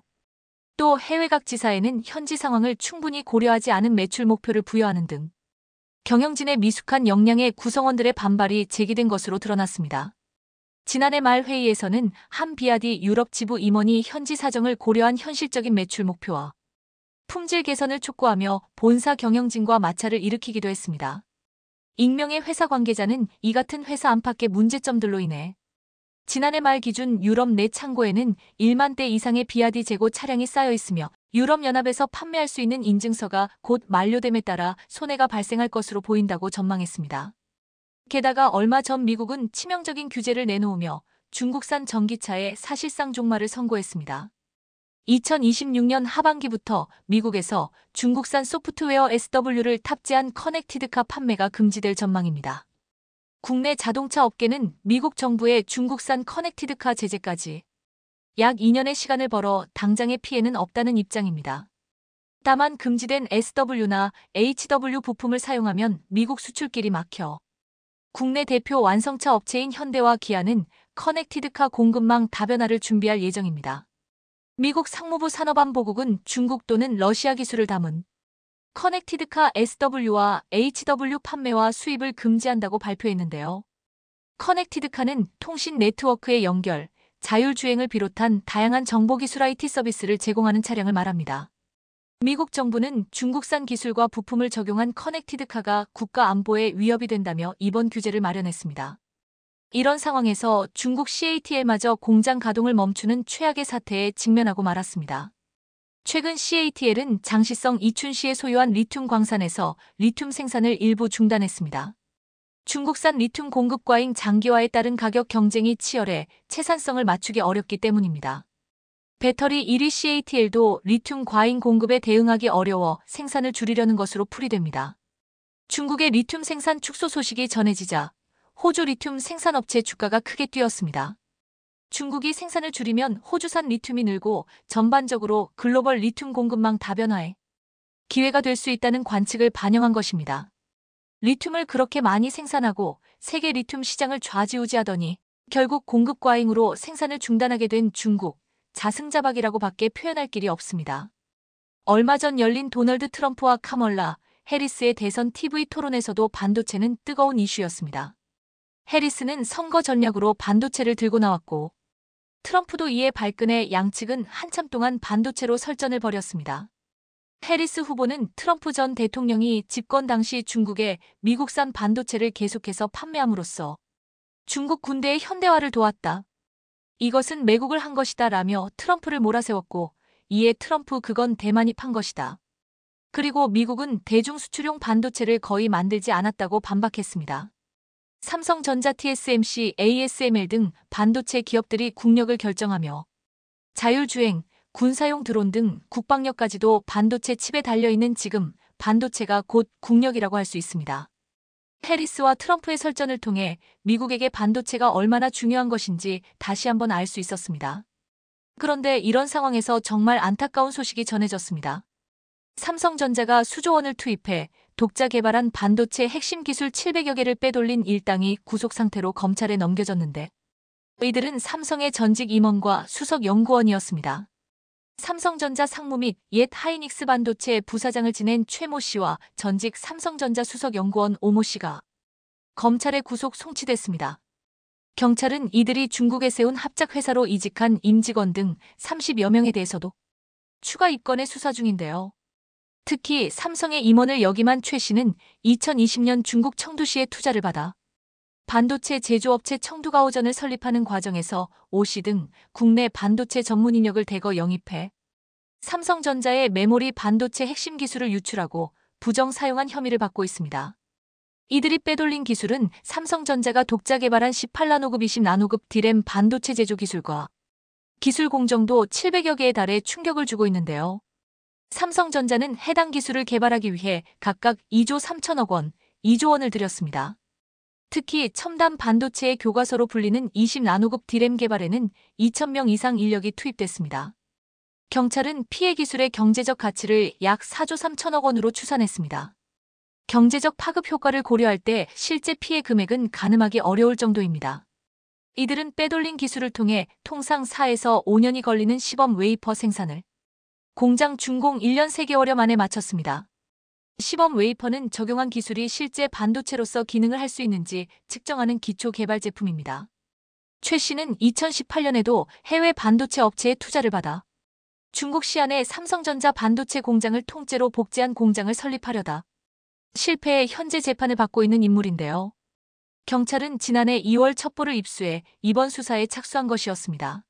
Speaker 1: 또 해외 각 지사에는 현지 상황을 충분히 고려하지 않은 매출 목표를 부여하는 등 경영진의 미숙한 역량에 구성원들의 반발이 제기된 것으로 드러났습니다. 지난해 말 회의에서는 한 비아디 유럽 지부 임원이 현지 사정을 고려한 현실적인 매출 목표와 품질 개선을 촉구하며 본사 경영진과 마찰을 일으키기도 했습니다. 익명의 회사 관계자는 이 같은 회사 안팎의 문제점들로 인해 지난해 말 기준 유럽 내 창고에는 1만 대 이상의 비아디 재고 차량이 쌓여 있으며 유럽연합에서 판매할 수 있는 인증서가 곧 만료됨에 따라 손해가 발생할 것으로 보인다고 전망했습니다. 게다가 얼마 전 미국은 치명적인 규제를 내놓으며 중국산 전기차에 사실상 종말을 선고했습니다. 2026년 하반기부터 미국에서 중국산 소프트웨어 SW를 탑재한 커넥티드카 판매가 금지될 전망입니다. 국내 자동차 업계는 미국 정부의 중국산 커넥티드카 제재까지 약 2년의 시간을 벌어 당장의 피해는 없다는 입장입니다. 다만 금지된 SW나 HW 부품을 사용하면 미국 수출길이 막혀 국내 대표 완성차 업체인 현대와 기아는 커넥티드카 공급망 다변화를 준비할 예정입니다. 미국 상무부 산업안보국은 중국 또는 러시아 기술을 담은 커넥티드카 SW와 HW 판매와 수입을 금지한다고 발표했는데요. 커넥티드카는 통신 네트워크의 연결, 자율주행을 비롯한 다양한 정보기술 IT 서비스를 제공하는 차량을 말합니다. 미국 정부는 중국산 기술과 부품을 적용한 커넥티드카가 국가 안보에 위협이 된다며 이번 규제를 마련했습니다. 이런 상황에서 중국 CATL마저 공장 가동을 멈추는 최악의 사태에 직면하고 말았습니다. 최근 CATL은 장시성 이춘시에 소유한 리튬 광산에서 리튬 생산을 일부 중단했습니다. 중국산 리튬 공급 과잉 장기화에 따른 가격 경쟁이 치열해 채산성을 맞추기 어렵기 때문입니다. 배터리 1위 CATL도 리튬 과잉 공급에 대응하기 어려워 생산을 줄이려는 것으로 풀이됩니다. 중국의 리튬 생산 축소 소식이 전해지자 호주 리튬 생산업체 주가가 크게 뛰었습니다. 중국이 생산을 줄이면 호주산 리튬이 늘고 전반적으로 글로벌 리튬 공급망 다변화에 기회가 될 수 있다는 관측을 반영한 것입니다. 리튬을 그렇게 많이 생산하고 세계 리튬 시장을 좌지우지하더니 결국 공급 과잉으로 생산을 중단하게 된 중국, 자승자박이라고 밖에 표현할 길이 없습니다. 얼마 전 열린 도널드 트럼프와 카멀라 해리스의 대선 TV 토론에서도 반도체는 뜨거운 이슈였습니다. 해리스는 선거 전략으로 반도체를 들고 나왔고 트럼프도 이에 발끈해 양측은 한참 동안 반도체로 설전을 벌였습니다. 해리스 후보는 트럼프 전 대통령이 집권 당시 중국에 미국산 반도체를 계속해서 판매함으로써 중국 군대의 현대화를 도왔다. 이것은 매국을 한 것이다 라며 트럼프를 몰아세웠고 이에 트럼프 그건 대만이 판 것이다. 그리고 미국은 대중 수출용 반도체를 거의 만들지 않았다고 반박했습니다. 삼성전자, TSMC, ASML 등 반도체 기업들이 국력을 결정하며 자율주행, 군사용 드론 등 국방력까지도 반도체 칩에 달려있는 지금 반도체가 곧 국력이라고 할 수 있습니다. 해리스와 트럼프의 설전을 통해 미국에게 반도체가 얼마나 중요한 것인지 다시 한번 알 수 있었습니다. 그런데 이런 상황에서 정말 안타까운 소식이 전해졌습니다. 삼성전자가 수조 원을 투입해 독자 개발한 반도체 핵심 기술 700여 개를 빼돌린 일당이 구속 상태로 검찰에 넘겨졌는데 이들은 삼성의 전직 임원과 수석 연구원이었습니다. 삼성전자 상무 및 옛 하이닉스 반도체 부사장을 지낸 최모 씨와 전직 삼성전자 수석 연구원 오모 씨가 검찰에 구속 송치됐습니다. 경찰은 이들이 중국에 세운 합작회사로 이직한 임직원 등 30여 명에 대해서도 추가 입건해 수사 중인데요. 특히 삼성의 임원을 역임한 최 씨는 2020년 중국 청두시에 투자를 받아 반도체 제조업체 청두가오전을 설립하는 과정에서 오 씨 등 국내 반도체 전문 인력을 대거 영입해 삼성전자의 메모리 반도체 핵심 기술을 유출하고 부정 사용한 혐의를 받고 있습니다. 이들이 빼돌린 기술은 삼성전자가 독자 개발한 18나노급, 20나노급 D램 반도체 제조 기술과 기술 공정도 700여 개에 달해 충격을 주고 있는데요. 삼성전자는 해당 기술을 개발하기 위해 각각 2조 3천억 원, 2조 원을 들였습니다. 특히 첨단 반도체의 교과서로 불리는 20나노급 D램 개발에는 2,000명 이상 인력이 투입됐습니다. 경찰은 피해 기술의 경제적 가치를 약 4조 3천억 원으로 추산했습니다. 경제적 파급 효과를 고려할 때 실제 피해 금액은 가늠하기 어려울 정도입니다. 이들은 빼돌린 기술을 통해 통상 4에서 5년이 걸리는 시범 웨이퍼 생산을 공장 준공 1년 3개월여 만에 마쳤습니다. 시범 웨이퍼는 적용한 기술이 실제 반도체로서 기능을 할 수 있는지 측정하는 기초 개발 제품입니다. 최 씨는 2018년에도 해외 반도체 업체에 투자를 받아 중국 시안에 삼성전자 반도체 공장을 통째로 복제한 공장을 설립하려다 실패해 현재 재판을 받고 있는 인물인데요. 경찰은 지난해 2월 첩보를 입수해 이번 수사에 착수한 것이었습니다.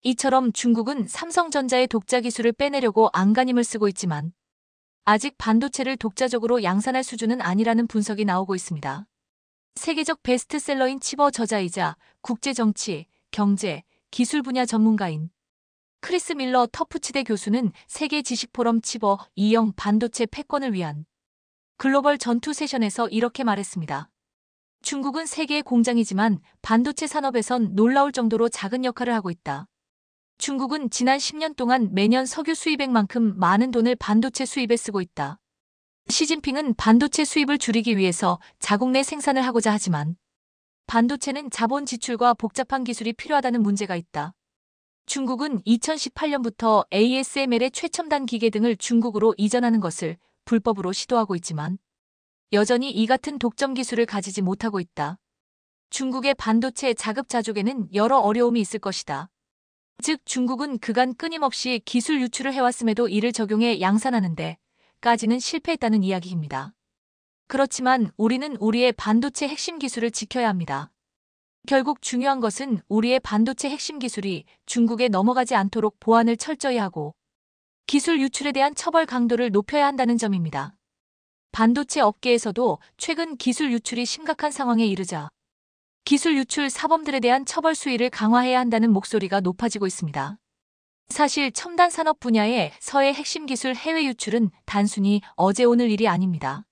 Speaker 1: 이처럼 중국은 삼성전자의 독자 기술을 빼내려고 안간힘을 쓰고 있지만 아직 반도체를 독자적으로 양산할 수준은 아니라는 분석이 나오고 있습니다. 세계적 베스트셀러인 치버 저자이자 국제정치, 경제, 기술 분야 전문가인 크리스 밀러 터프치대 교수는 세계 지식포럼 치버 2형 반도체 패권을 위한 글로벌 전투 세션에서 이렇게 말했습니다. 중국은 세계의 공장이지만 반도체 산업에선 놀라울 정도로 작은 역할을 하고 있다. 중국은 지난 10년 동안 매년 석유 수입액만큼 많은 돈을 반도체 수입에 쓰고 있다. 시진핑은 반도체 수입을 줄이기 위해서 자국 내 생산을 하고자 하지만 반도체는 자본 지출과 복잡한 기술이 필요하다는 문제가 있다. 중국은 2018년부터 ASML의 최첨단 기계 등을 중국으로 이전하는 것을 불법으로 시도하고 있지만 여전히 이 같은 독점 기술을 가지지 못하고 있다. 중국의 반도체 자급자족에는 여러 어려움이 있을 것이다. 즉 중국은 그간 끊임없이 기술 유출을 해왔음에도 이를 적용해 양산하는 데까지는 실패했다는 이야기입니다. 그렇지만 우리는 우리의 반도체 핵심 기술을 지켜야 합니다. 결국 중요한 것은 우리의 반도체 핵심 기술이 중국에 넘어가지 않도록 보안을 철저히 하고 기술 유출에 대한 처벌 강도를 높여야 한다는 점입니다. 반도체 업계에서도 최근 기술 유출이 심각한 상황에 이르자 기술 유출 사범들에 대한 처벌 수위를 강화해야 한다는 목소리가 높아지고 있습니다. 사실 첨단 산업 분야의 서해 핵심 기술 해외 유출은 단순히 어제 오늘 일이 아닙니다.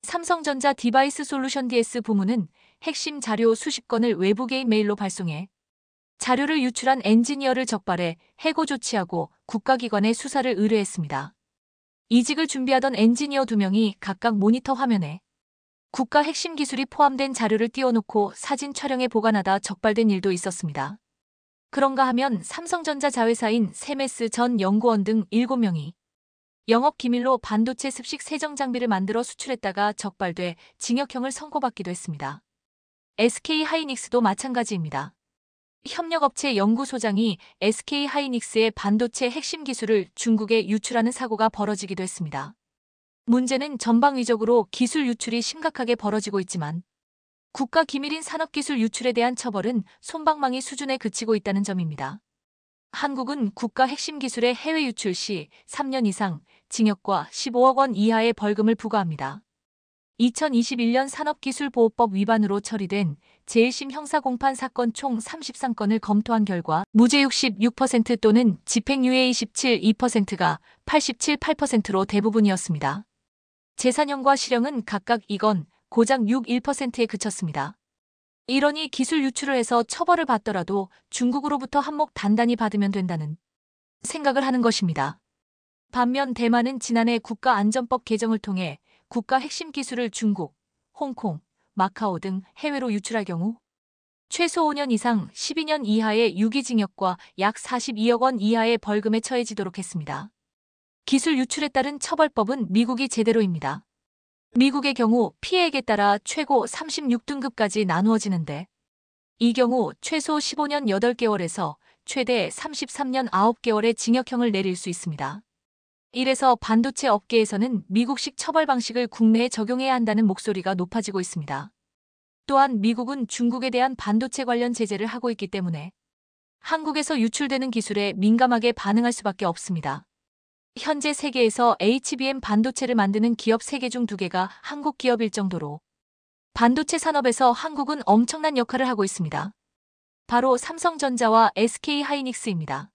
Speaker 1: 삼성전자 디바이스 솔루션 DS 부문은 핵심 자료 수십 건을 외부계인 메일로 발송해 자료를 유출한 엔지니어를 적발해 해고 조치하고 국가기관에 수사를 의뢰했습니다. 이직을 준비하던 엔지니어 2명이 각각 모니터 화면에 국가 핵심 기술이 포함된 자료를 띄워놓고 사진 촬영해 보관하다 적발된 일도 있었습니다. 그런가 하면 삼성전자 자회사인 세메스 전 연구원 등 7명이 영업 기밀로 반도체 습식 세정 장비를 만들어 수출했다가 적발돼 징역형을 선고받기도 했습니다. SK하이닉스도 마찬가지입니다. 협력업체 연구소장이 SK하이닉스의 반도체 핵심 기술을 중국에 유출하는 사고가 벌어지기도 했습니다. 문제는 전방위적으로 기술 유출이 심각하게 벌어지고 있지만 국가 기밀인 산업기술 유출에 대한 처벌은 솜방망이 수준에 그치고 있다는 점입니다. 한국은 국가 핵심 기술의 해외 유출 시 3년 이상 징역과 15억 원 이하의 벌금을 부과합니다. 2021년 산업기술보호법 위반으로 처리된 제1심 형사공판 사건 총 33건을 검토한 결과 무죄 66% 또는 집행유예 27.2%가 87.8%로 대부분이었습니다. 재산형과 실형은 각각 2건, 고작 6.1%에 그쳤습니다. 이러니 기술 유출을 해서 처벌을 받더라도 중국으로부터 한몫 단단히 받으면 된다는 생각을 하는 것입니다. 반면 대만은 지난해 국가안전법 개정을 통해 국가 핵심 기술을 중국, 홍콩, 마카오 등 해외로 유출할 경우 최소 5년 이상 12년 이하의 유기징역과 약 42억 원 이하의 벌금에 처해지도록 했습니다. 기술 유출에 따른 처벌법은 미국이 제대로입니다. 미국의 경우 피해액에 따라 최고 36등급까지 나누어지는데 이 경우 최소 15년 8개월에서 최대 33년 9개월의 징역형을 내릴 수 있습니다. 이래서 반도체 업계에서는 미국식 처벌 방식을 국내에 적용해야 한다는 목소리가 높아지고 있습니다. 또한 미국은 중국에 대한 반도체 관련 제재를 하고 있기 때문에 한국에서 유출되는 기술에 민감하게 반응할 수밖에 없습니다. 현재 세계에서 HBM 반도체를 만드는 기업 3개 중 2개가 한국 기업일 정도로 반도체 산업에서 한국은 엄청난 역할을 하고 있습니다. 바로 삼성전자와 SK하이닉스입니다.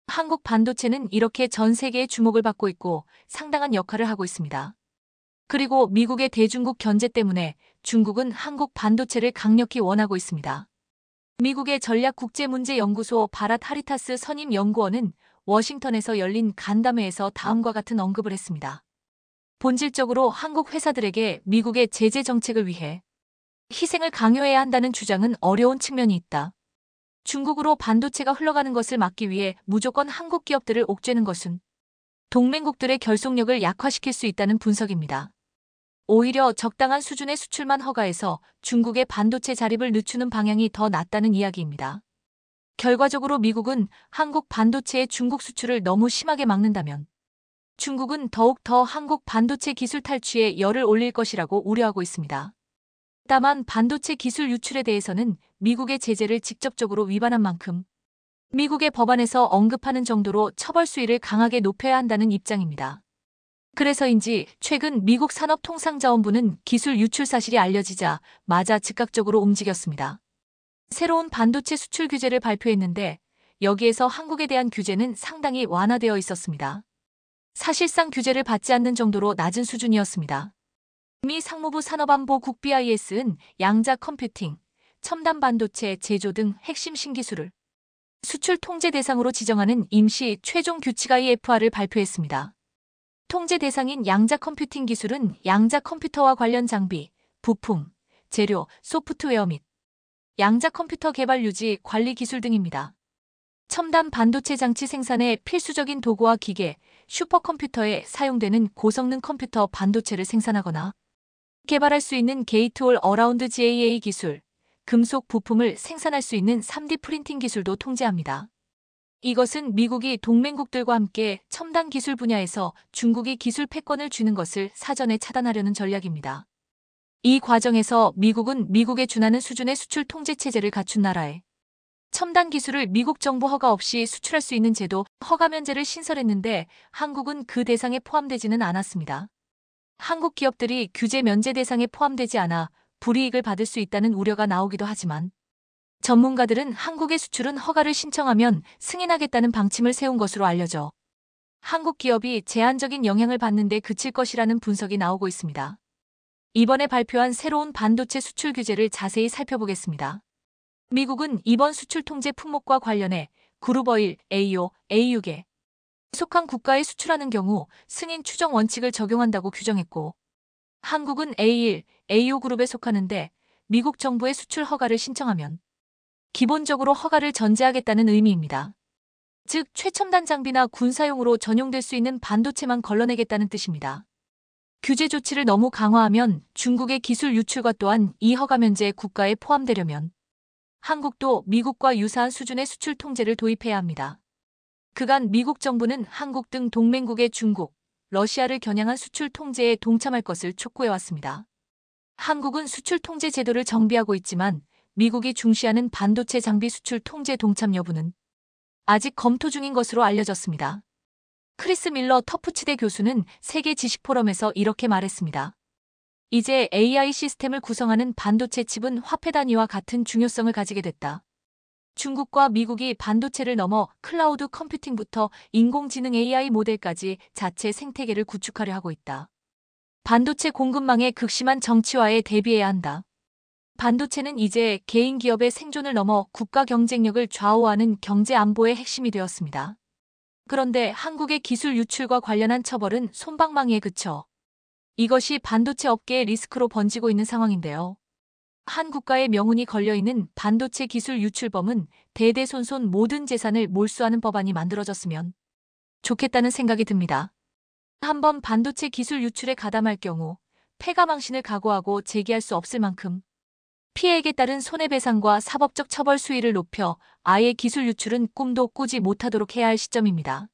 Speaker 1: 한국 반도체는 이렇게 전 세계의 주목을 받고 있고 상당한 역할을 하고 있습니다. 그리고 미국의 대중국 견제 때문에 중국은 한국 반도체를 강력히 원하고 있습니다. 미국의 전략국제문제연구소 바랏 하리타스 선임 연구원은 워싱턴에서 열린 간담회에서 다음과 같은 언급을 했습니다. 본질적으로 한국 회사들에게 미국의 제재 정책을 위해 희생을 강요해야 한다는 주장은 어려운 측면이 있다. 중국으로 반도체가 흘러가는 것을 막기 위해 무조건 한국 기업들을 옥죄는 것은 동맹국들의 결속력을 약화시킬 수 있다는 분석입니다. 오히려 적당한 수준의 수출만 허가해서 중국의 반도체 자립을 늦추는 방향이 더 낫다는 이야기입니다. 결과적으로 미국은 한국 반도체의 중국 수출을 너무 심하게 막는다면 중국은 더욱 더 한국 반도체 기술 탈취에 열을 올릴 것이라고 우려하고 있습니다. 다만 반도체 기술 유출에 대해서는 미국의 제재를 직접적으로 위반한 만큼 미국의 법안에서 언급하는 정도로 처벌 수위를 강하게 높여야 한다는 입장입니다. 그래서인지 최근 미국 산업통상자원부는 기술 유출 사실이 알려지자마자 즉각적으로 움직였습니다. 새로운 반도체 수출 규제를 발표했는데 여기에서 한국에 대한 규제는 상당히 완화되어 있었습니다. 사실상 규제를 받지 않는 정도로 낮은 수준이었습니다. 미 상무부 산업안보국 BIS는 양자 컴퓨팅, 첨단 반도체 제조 등 핵심 신기술을 수출 통제 대상으로 지정하는 임시 최종 규칙 IFR을 발표했습니다. 통제 대상인 양자 컴퓨팅 기술은 양자 컴퓨터와 관련 장비, 부품, 재료, 소프트웨어 및 양자 컴퓨터 개발 유지, 관리 기술 등입니다. 첨단 반도체 장치 생산의 필수적인 도구와 기계, 슈퍼컴퓨터에 사용되는 고성능 컴퓨터 반도체를 생산하거나 개발할 수 있는 게이트올 어라운드 GAA 기술, 금속 부품을 생산할 수 있는 3D 프린팅 기술도 통제합니다. 이것은 미국이 동맹국들과 함께 첨단 기술 분야에서 중국이 기술 패권을 쥐는 것을 사전에 차단하려는 전략입니다. 이 과정에서 미국은 미국에 준하는 수준의 수출 통제 체제를 갖춘 나라에 첨단 기술을 미국 정부 허가 없이 수출할 수 있는 제도 허가 면제를 신설했는데 한국은 그 대상에 포함되지는 않았습니다. 한국 기업들이 규제 면제 대상에 포함되지 않아 불이익을 받을 수 있다는 우려가 나오기도 하지만 전문가들은 한국의 수출은 허가를 신청하면 승인하겠다는 방침을 세운 것으로 알려져 한국 기업이 제한적인 영향을 받는 데 그칠 것이라는 분석이 나오고 있습니다. 이번에 발표한 새로운 반도체 수출 규제를 자세히 살펴보겠습니다. 미국은 이번 수출 통제 품목과 관련해 그룹-오일, AO, AU계 속한 국가에 수출하는 경우 승인 추정 원칙을 적용한다고 규정했고 한국은 A1, AO 그룹에 속하는데 미국 정부의 수출 허가를 신청하면 기본적으로 허가를 전제하겠다는 의미입니다. 즉 최첨단 장비나 군사용으로 전용될 수 있는 반도체만 걸러내겠다는 뜻입니다. 규제 조치를 너무 강화하면 중국의 기술 유출과 또한 이 허가 면제의 국가에 포함되려면 한국도 미국과 유사한 수준의 수출 통제를 도입해야 합니다. 그간 미국 정부는 한국 등 동맹국의 중국, 러시아를 겨냥한 수출 통제에 동참할 것을 촉구해왔습니다. 한국은 수출 통제 제도를 정비하고 있지만 미국이 중시하는 반도체 장비 수출 통제 동참 여부는 아직 검토 중인 것으로 알려졌습니다. 크리스 밀러 터프치대 교수는 세계 지식 포럼에서 이렇게 말했습니다. 이제 AI 시스템을 구성하는 반도체 칩은 화폐 단위와 같은 중요성을 가지게 됐다. 중국과 미국이 반도체를 넘어 클라우드 컴퓨팅부터 인공지능 AI 모델까지 자체 생태계를 구축하려 하고 있다. 반도체 공급망의 극심한 정치화에 대비해야 한다. 반도체는 이제 개인 기업의 생존을 넘어 국가 경쟁력을 좌우하는 경제 안보의 핵심이 되었습니다. 그런데 한국의 기술 유출과 관련한 처벌은 솜방망이에 그쳐 이것이 반도체 업계의 리스크로 번지고 있는 상황인데요. 한 국가의 명운이 걸려있는 반도체 기술 유출범은 대대손손 모든 재산을 몰수하는 법안이 만들어졌으면 좋겠다는 생각이 듭니다. 한번 반도체 기술 유출에 가담할 경우 패가망신을 각오하고 재기할 수 없을 만큼 피해액에 따른 손해배상과 사법적 처벌 수위를 높여 아예 기술 유출은 꿈도 꾸지 못하도록 해야 할 시점입니다.